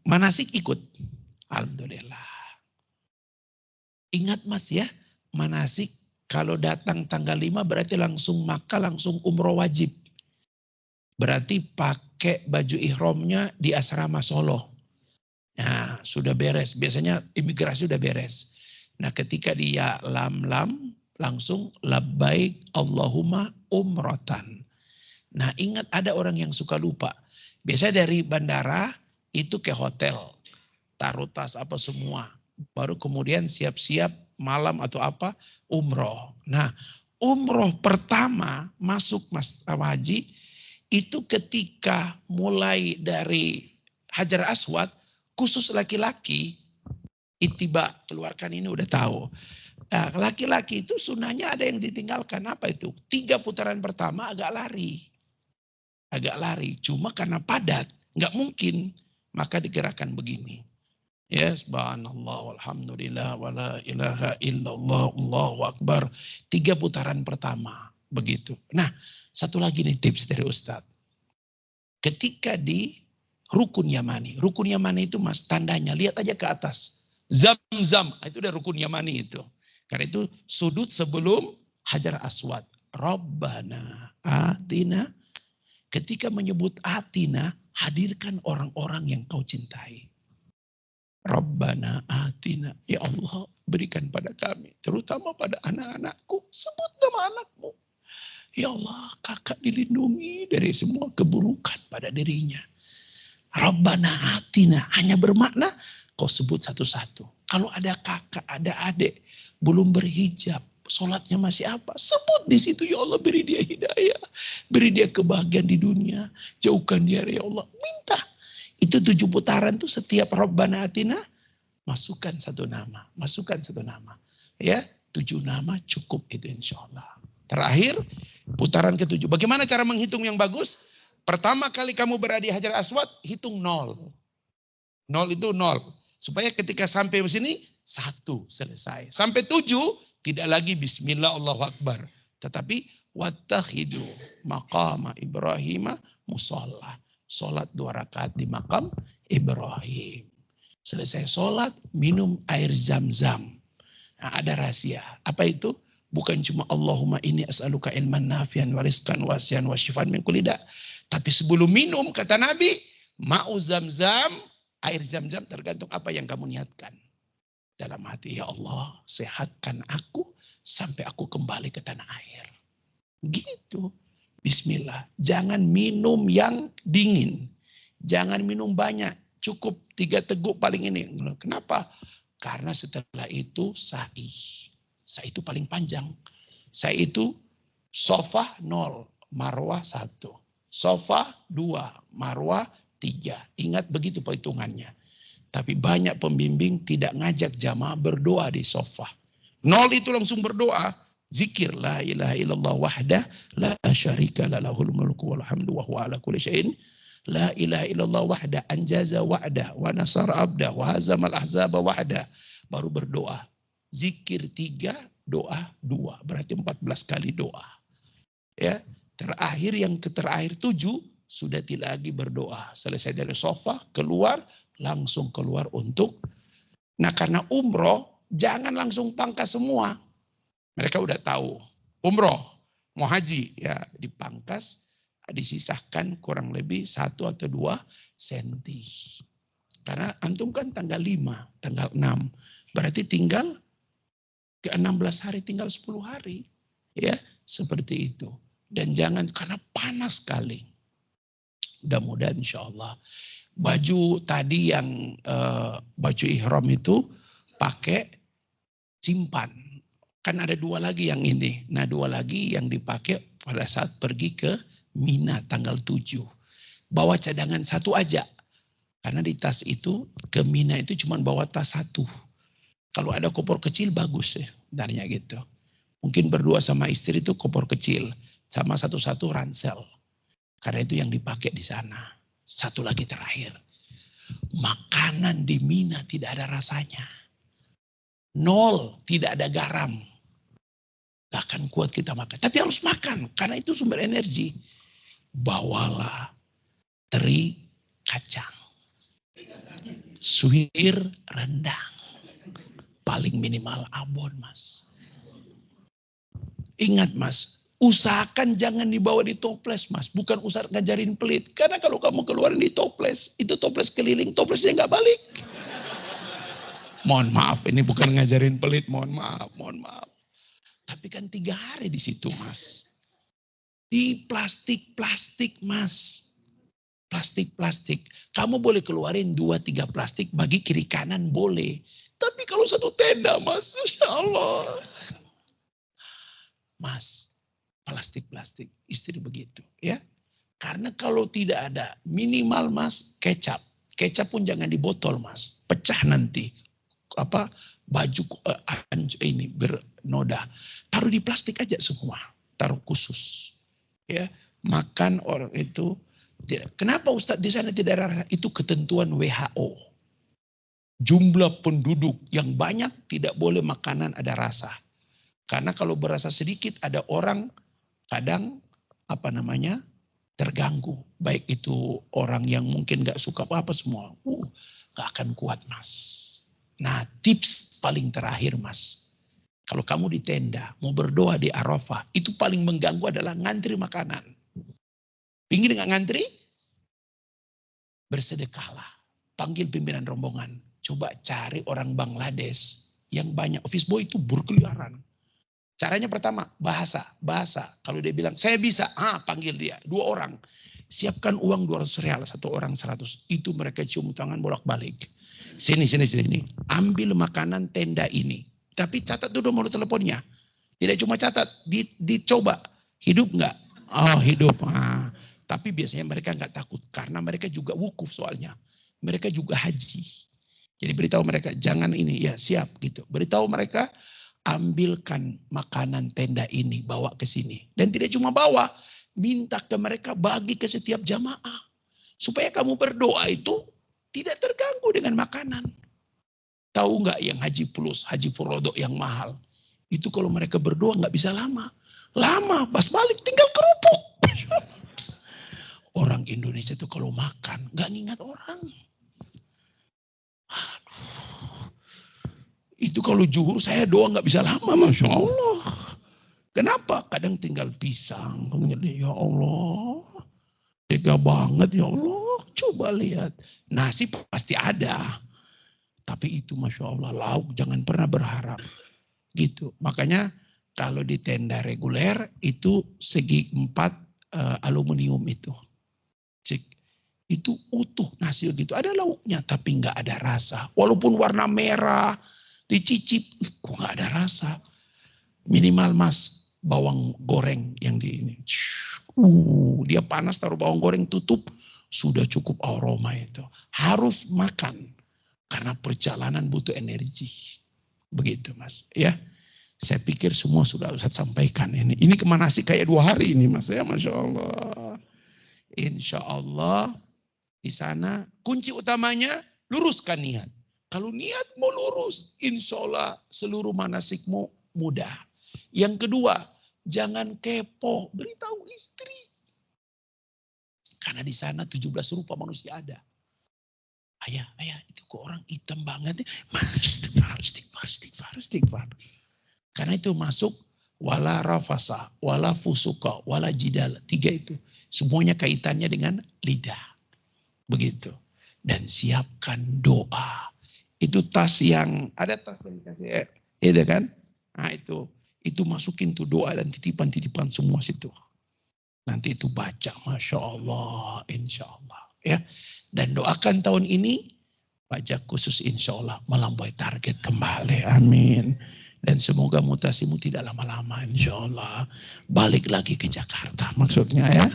A: Manasik ikut. Alhamdulillah. Ingat Mas ya, manasik kalau datang tanggal 5 berarti langsung Makkah, langsung umroh wajib. Berarti pakai baju ihramnya di asrama Solo. Nah, sudah beres. Biasanya imigrasi sudah beres. Nah, ketika dia lam langsung labbaik Allahumma umratan. Nah, ingat ada orang yang suka lupa. Biasanya dari bandara itu ke hotel. Taruh tas apa semua. Baru kemudian siap-siap malam atau apa umroh. Nah, umroh pertama masuk Mas Haji itu ketika mulai dari Hajar Aswad khusus laki-laki itiba keluarkan ini udah tahu. Nah, laki-laki itu sunahnya ada yang ditinggalkan. Apa itu? 3 putaran pertama agak lari. Agak lari. Cuma karena padat. Nggak mungkin. Maka digerakkan begini. Ya, subhanallah, walhamdulillah, wala ilaha illallah, Allahu akbar. 3 putaran pertama. Begitu. Nah, satu lagi nih tips dari Ustadz. Ketika di Rukun Yamani. Rukun Yamani itu Mas, tandanya. Lihat aja ke atas. Zam-zam. Itu udah Rukun Yamani itu. Karena itu sudut sebelum Hajar Aswad. Rabbana atina. Ketika menyebut atina, hadirkan orang-orang yang kau cintai. Rabbana atina. Ya Allah, berikan pada kami. Terutama pada anak-anakku. Sebut nama anakmu. Ya Allah, kakak dilindungi dari semua keburukan pada dirinya. Rabbana atina. Hanya bermakna kau sebut satu-satu. Kalau ada kakak, ada adik, belum berhijab, sholatnya masih apa? Sebut di situ, ya Allah, beri dia hidayah, beri dia kebahagiaan di dunia, jauhkan dia, ya Allah. Minta. Itu 7 putaran tuh setiap Rabbana atina, masukkan satu nama, masukkan satu nama. Ya, 7 nama cukup itu insya Allah. Terakhir, putaran ke-7. Bagaimana cara menghitung yang bagus? Pertama kali kamu berada di Hajar Aswad, hitung 0. 0 itu 0. Supaya ketika sampai di sini, 1 selesai. Sampai 7, tidak lagi bismillah Allahu Akbar. Tetapi, wattakhidu maqama Ibrahim musalla. Sholat 2 rakaat di makam Ibrahim. Selesai sholat, minum air zam-zam. Nah, ada rahasia. Apa itu? Bukan cuma Allahumma inni as'aluka ilman nafian wa rizqan wasian wa syifan min kulli da'. Tapi sebelum minum, kata Nabi, ma'u zam-zam, air zam-zam tergantung apa yang kamu niatkan. Dalam hati, ya Allah, sehatkan aku sampai aku kembali ke tanah air. Gitu. Bismillah. Jangan minum yang dingin. Jangan minum banyak. Cukup 3 teguk paling ini. Kenapa? Karena setelah itu sa'i. Sa'i itu paling panjang. Sa'i itu Sofa 0, marwah 1. Sofa 2, marwah 3. Ingat begitu perhitungannya. Tapi banyak pembimbing tidak ngajak jamaah berdoa di sofa. 0 itu langsung berdoa. Zikir la ilaha illallah wahdah la syarika la lahul mulku wal hamdu wa huwa ala kulli syai'in. La ilaha illallah wahdah anjaza wa'dah wa nasara abdah wa hazamal ahzaba wahdah. Baru berdoa. Zikir 3, doa 2. Berarti 14 kali doa. Ya, terakhir yang terakhir 7 sudah tidak lagi berdoa. Selesai dari sofa, keluar, langsung keluar untuk. Nah, karena umroh jangan langsung pangkas semua. Mereka udah tahu. Umroh, mau haji ya dipangkas, disisahkan kurang lebih 1 atau 2 senti. Karena antum kan tanggal 5, tanggal 6. Berarti tinggal ke 16 hari, tinggal 10 hari. Ya, seperti itu. Dan jangan karena panas sekali. Mudah-mudahan insya Allah. Baju tadi yang baju ihram itu pakai simpan. Kan ada 2 lagi yang ini. Nah 2 lagi yang dipakai pada saat pergi ke Mina tanggal 7. Bawa cadangan 1 aja. Karena di tas itu ke Mina itu cuma bawa tas 1. Kalau ada koper kecil bagus ya. Sebenarnya gitu. Mungkin berdua sama istri itu koper kecil. Sama 1 ransel. Karena itu yang dipakai di sana. 1 lagi terakhir. Makanan di Mina tidak ada rasanya. 0, tidak ada garam. Gak akan kuat kita makan. Tapi harus makan. Karena itu sumber energi. Bawalah teri kacang. Suhir rendang. Paling minimal abon mas. Ingat mas. Usahakan jangan dibawa di toples mas. Bukan usaha ngajarin pelit. Karena kalau kamu keluarin di toples. Itu toples keliling. Toplesnya gak balik. Mohon maaf. Ini bukan ngajarin pelit. Mohon maaf. Mohon maaf. Tapi kan 3 hari di situ mas. Di plastik mas. Plastik. Kamu boleh keluarin 2-3 plastik bagi kiri kanan boleh. Tapi kalau 1 tenda mas. Insya Allah. Mas. Plastik. Istri begitu ya. Karena kalau tidak ada minimal mas kecap. Kecap pun jangan di botol mas. Pecah nanti. Baju ini bernoda. Taruh di plastik aja semua. Taruh khusus. Ya, makan orang itu tidak. Kenapa Ustadz di sana tidak ada rasa? Itu ketentuan WHO. Jumlah penduduk yang banyak tidak boleh makanan ada rasa. Karena kalau berasa sedikit ada orang kadang terganggu. Baik itu orang yang mungkin gak suka apa-apa semua. Gak akan kuat mas. Nah tips paling terakhir mas. Kalau kamu di tenda mau berdoa di Arafah. Itu paling mengganggu adalah ngantri makanan. Pingin gak ngantri? Bersedekahlah. Panggil pimpinan rombongan. Coba cari orang Bangladesh. Yang banyak office boy itu berkeliaran. Caranya pertama bahasa. Kalau dia bilang saya bisa. Panggil dia. 2 orang. Siapkan uang 200 real. 1 orang 100. Itu mereka cium tangan bolak-balik. Sini. Ambil makanan tenda ini. Tapi catat dulu nomor teleponnya. Tidak cuma catat. Dicoba. Hidup enggak? Oh hidup. Tapi biasanya mereka enggak takut. Karena mereka juga wukuf soalnya. Mereka juga haji. Jadi beritahu mereka jangan ini. Ya siap gitu. Beritahu mereka ambilkan makanan tenda ini. Bawa ke sini. Dan tidak cuma bawa. Minta ke mereka bagi ke setiap jamaah. Supaya kamu berdoa itu tidak terganggu dengan makanan. Tahu nggak yang haji plus, haji furodo yang mahal. Itu kalau mereka berdoa nggak bisa lama. Lama, pas balik tinggal kerupuk. Orang Indonesia itu kalau makan nggak ngingat orang. Aduh. Itu kalau zuhur saya doa nggak bisa lama, Masya Allah. Kenapa? Kadang tinggal pisang. Ya Allah. Tega banget ya Allah. Coba lihat. Nasi pasti ada. Tapi itu Masya Allah lauk jangan pernah berharap. Gitu. Makanya kalau di tenda reguler itu segi 4 aluminium itu. Itu utuh nasi gitu. Ada lauknya tapi nggak ada rasa. Walaupun warna merah dicicip kok nggak ada rasa. Minimal mas bawang goreng yang di ini. Dia panas, taruh bawang goreng, tutup, sudah cukup aroma itu. Harus makan karena perjalanan butuh energi. Begitu Mas, ya. Saya pikir semua sudah Ustaz sampaikan ini. Ini kemana sih kayak 2 hari ini Mas ya, Masya Allah. Insya Allah di sana kunci utamanya luruskan niat. Kalau niat mau lurus, insya Allah seluruh manasikmu mudah. Yang kedua, jangan kepo, beritahu istri. Karena di sana 17 rupa manusia ada. Ayah, itu kok orang hitam banget. Istighfar. Karena itu masuk wala rafasa, wala fusuka, wala jidal. 3 itu. Semuanya kaitannya dengan lidah. Begitu. Dan siapkan doa. Itu tas yang, ada tas yang dikasih, itu kan. Nah itu masukin tuh doa dan titipan-titipan semua situ. Nanti itu baca, Masya Allah, Insya Allah. Ya. Dan doakan tahun ini, pajak khusus Insya Allah melampaui target kembali. Amin. Dan semoga mutasimu tidak lama-lama insya Allah. Balik lagi ke Jakarta maksudnya ya.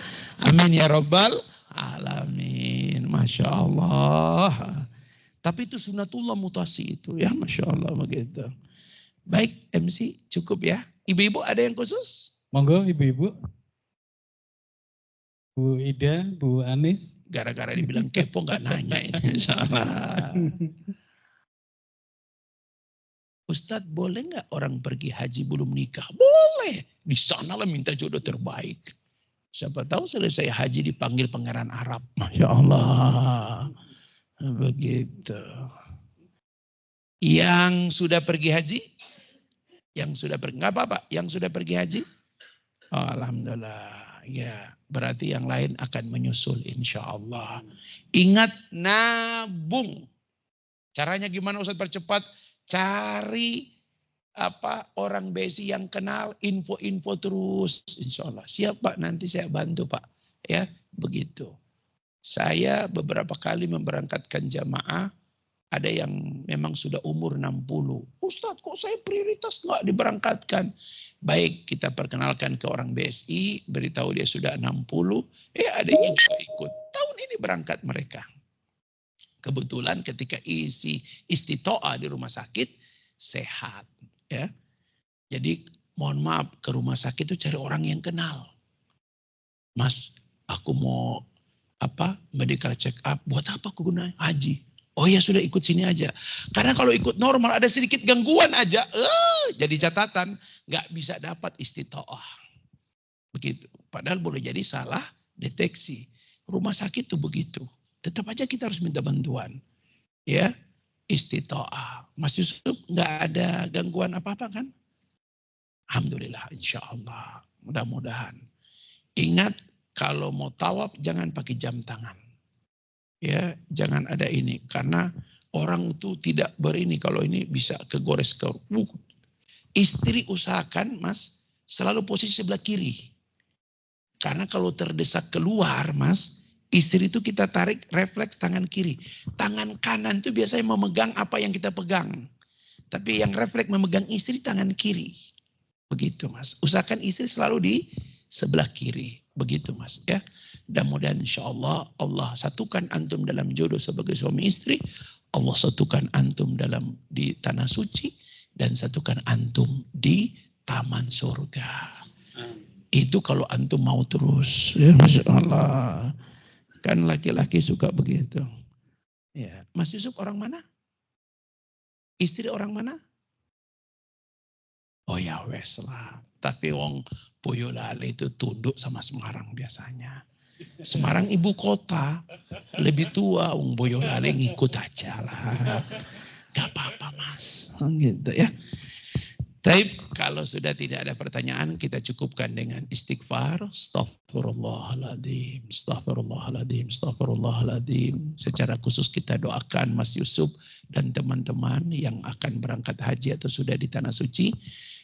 A: Amin ya Rabbal Alamin. Masya Allah. Tapi itu sunatullah mutasi itu ya. Masya Allah begitu. Baik MC cukup ya. Ibu-ibu ada yang khusus?
B: Monggo ibu-ibu. Bu Ida, Bu Anis.
A: Gara-gara dibilang kepo gak nanya ini. Salah. Ustadz boleh nggak orang pergi haji belum nikah? Boleh. Di sanalah minta jodoh terbaik. Siapa tahu selesai haji dipanggil pangeran Arab. Masya Allah. Begitu. Yang sudah pergi haji? Yang sudah pergi, nggak apa-apa. Yang sudah pergi haji? Oh, alhamdulillah. Ya, berarti yang lain akan menyusul insya Allah. Ingat nabung. Caranya gimana Ustadz percepat? Cari orang BSI yang kenal, info-info terus, insya Allah. Siap Pak, nanti saya bantu Pak. Ya, begitu. Saya beberapa kali memberangkatkan jamaah, ada yang memang sudah umur 60. Ustadz kok saya prioritas nggak diberangkatkan? Baik, kita perkenalkan ke orang BSI, beritahu dia sudah 60, adanya juga ikut. Tahun ini berangkat mereka. Kebetulan ketika isi istitoah di rumah sakit sehat ya. Jadi mohon maaf ke rumah sakit itu cari orang yang kenal. Mas, aku mau medical check up, buat apa aku gunain? Haji. Oh ya sudah ikut sini aja. Karena kalau ikut normal ada sedikit gangguan aja, jadi catatan nggak bisa dapat istitoah. Begitu. Padahal boleh jadi salah deteksi. Rumah sakit tuh begitu. Tetap aja kita harus minta bantuan. Ya, istitoah. Mas Yusuf nggak ada gangguan apa-apa kan? Alhamdulillah, insya Allah. Mudah-mudahan. Ingat kalau mau tawaf jangan pakai jam tangan. Ya, jangan ada ini. Karena orang itu tidak berini. Kalau ini bisa kegores ke istri usahakan Mas selalu posisi sebelah kiri. Karena kalau terdesak keluar Mas, istri itu kita tarik refleks tangan kiri. Tangan kanan itu biasanya memegang apa yang kita pegang. Tapi yang refleks memegang istri tangan kiri. Begitu Mas. Usahakan istri selalu di sebelah kiri. Begitu Mas ya. Mudah-mudahan insya Allah Allah satukan antum dalam jodoh sebagai suami istri. Allah satukan antum di tanah suci. Dan satukan antum di taman surga. Itu kalau antum mau terus. Ya Masya Allah. Kan laki-laki suka begitu. Ya, Mas Yusuf orang mana? Istri orang mana? Oh ya wes lah. Tapi wong Boyolali itu tunduk sama Semarang biasanya. Semarang ibu kota. Lebih tua wong Boyolali ngikut aja lah. Gak apa-apa Mas. Gitu ya. Tapi kalau sudah tidak ada pertanyaan, kita cukupkan dengan istighfar. Astaghfirullahaladzim, astaghfirullahaladzim, astaghfirullahaladzim. Secara khusus kita doakan Mas Yusuf dan teman-teman yang akan berangkat haji atau sudah di Tanah Suci.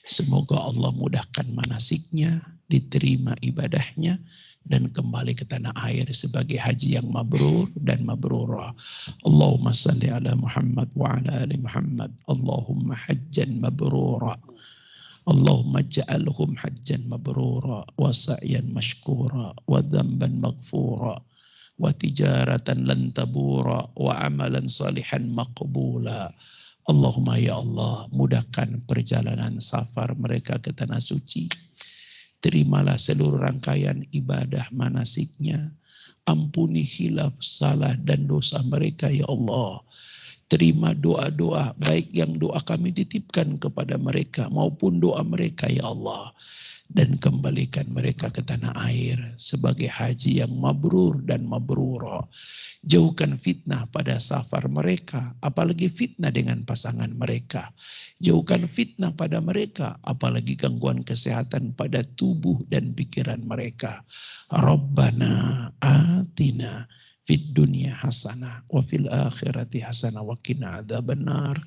A: Semoga Allah mudahkan manasiknya, diterima ibadahnya, dan kembali ke tanah air sebagai haji yang mabrur dan mabrurah. Allahumma salli ala Muhammad wa ala ali Muhammad. Allahumma hajjan mabrura. Allahumma ja'alhum hajjan mabrura wa sa'yan mashkura wa dhanban maghfura wa tijaratan lan tabura wa amalan salihan maqbula. Allahumma ya Allah, mudahkan perjalanan safar mereka ke tanah suci. Terimalah seluruh rangkaian ibadah manasiknya. Ampuni hilaf, salah dan dosa mereka ya Allah. Terima doa-doa baik yang doa kami titipkan kepada mereka maupun doa mereka ya Allah. Dan kembalikan mereka ke tanah air sebagai haji yang mabrur dan mabrura. Jauhkan fitnah pada safar mereka, apalagi fitnah dengan pasangan mereka. Jauhkan fitnah pada mereka, apalagi gangguan kesehatan pada tubuh dan pikiran mereka. Rabbana atina fid dunya hasanah wa fil akhirati hasanah wa qina adzabannar.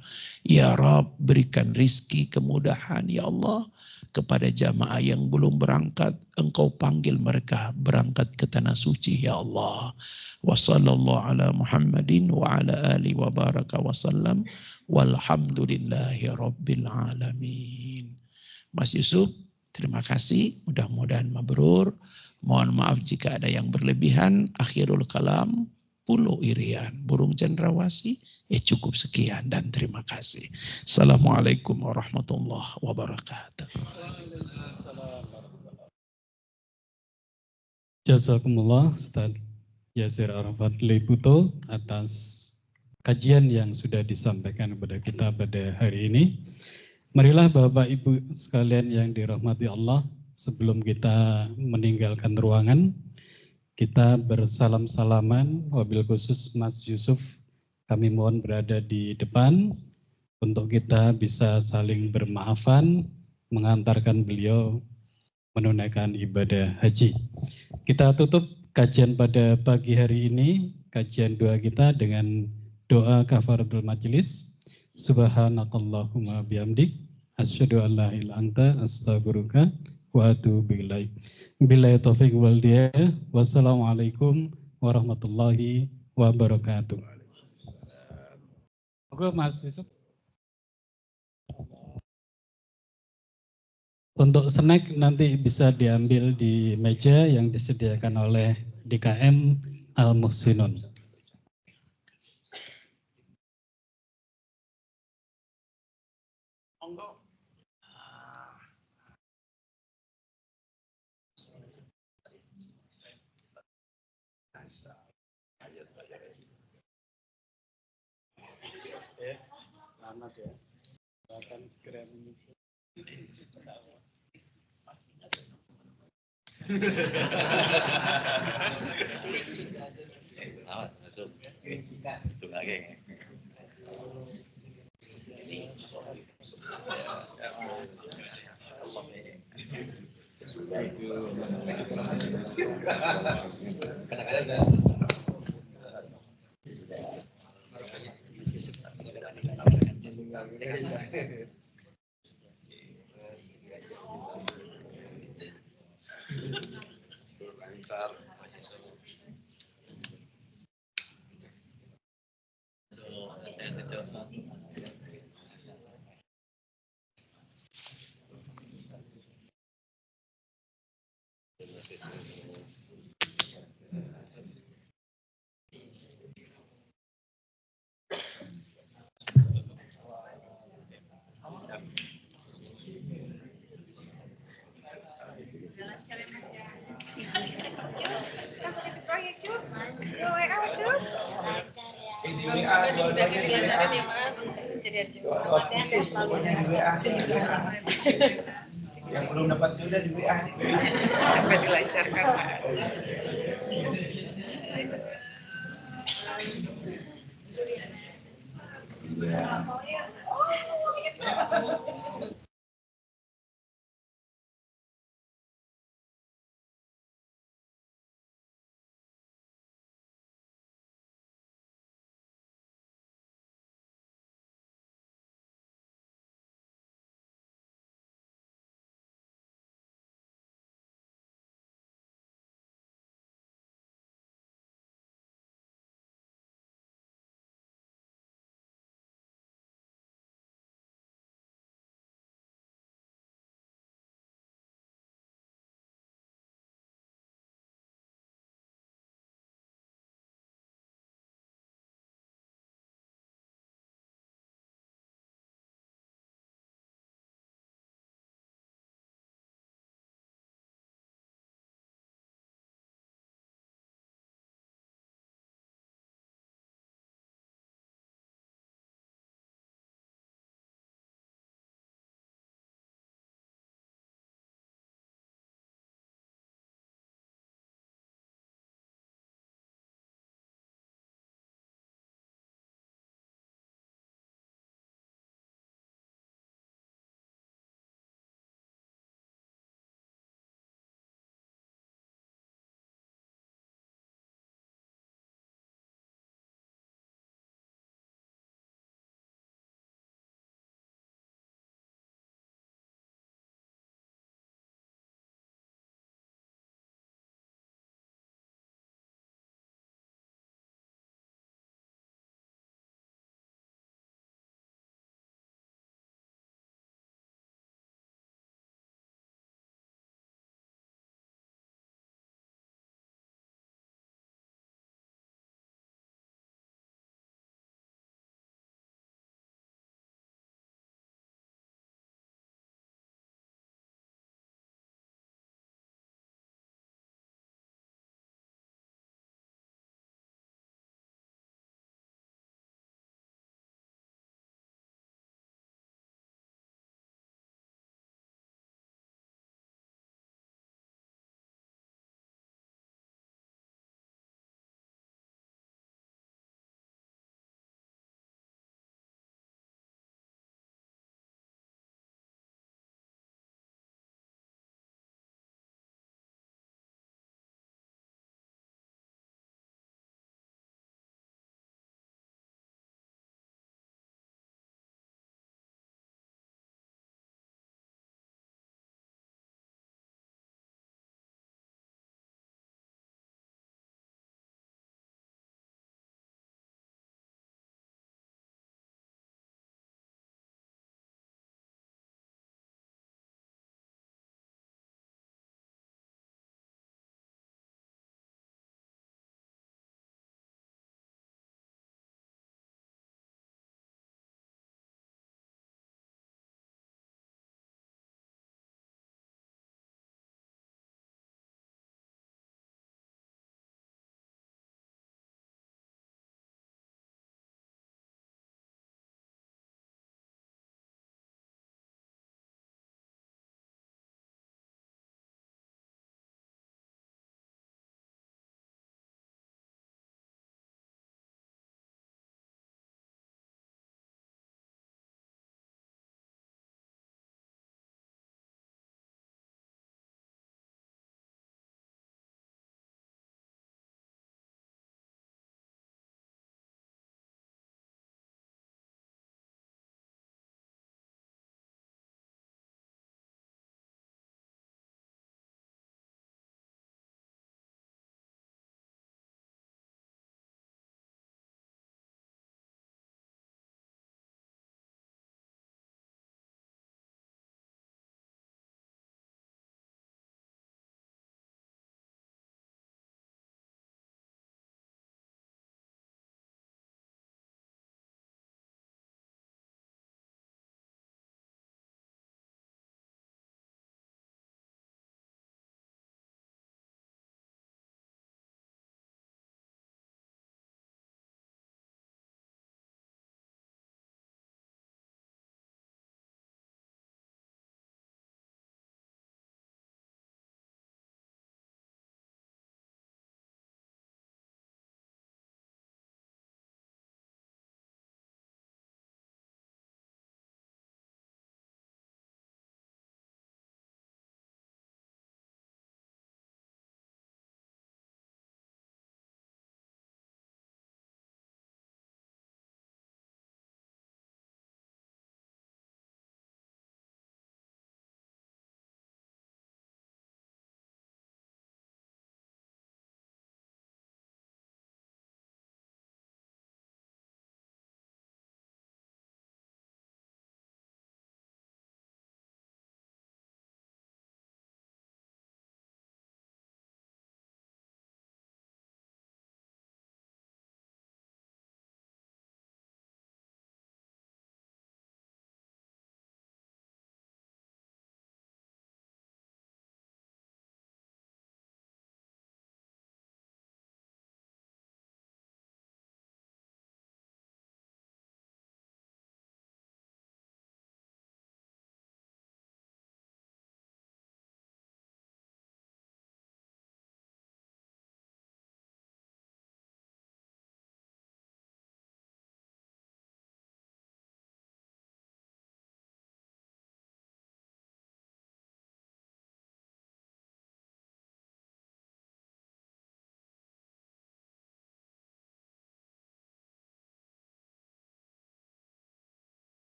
A: Ya Rabb, berikan rizki kemudahan ya Allah kepada jamaah yang belum berangkat. Engkau panggil mereka berangkat ke tanah suci ya Allah. Wa sallallahu ala Muhammadin wa ala ali wa baraka wa sallam walhamdulillahi rabbil alamin. Mas Yusuf, terima kasih. Mudah-mudahan mabrur. Mohon maaf jika ada yang berlebihan. Akhirul kalam, Pulau Irian, burung cendrawasih. Cukup sekian dan terima kasih. Assalamualaikum warahmatullahi wabarakatuh.
B: Jazakumullah Ustaz Yasir Arafat Leiputo atas kajian yang sudah disampaikan kepada kita pada hari ini. Marilah Bapak Ibu sekalian yang dirahmati Allah, sebelum kita meninggalkan ruangan, kita bersalam-salaman, wabil khusus Mas Yusuf, kami mohon berada di depan untuk kita bisa saling bermaafan, mengantarkan beliau menunaikan ibadah haji. Kita tutup kajian pada pagi hari ini, kajian doa kita dengan doa kafaratul majelis. Subhanakallahumma bihamdik, asyhadu an la ilaha illa anta, astaghfiruka wa atubu ilaik. Billahi taufiq wal hidayah. Wassalamualaikum warahmatullahi wabarakatuh. Oke Mas Yusuf. Untuk snack nanti bisa diambil di meja yang disediakan oleh DKM Al Muhsinun. Selamat ya. Akan segera menyusul.
C: Yang belum dapat juga di WA. Sampai dilancarkan. Ya.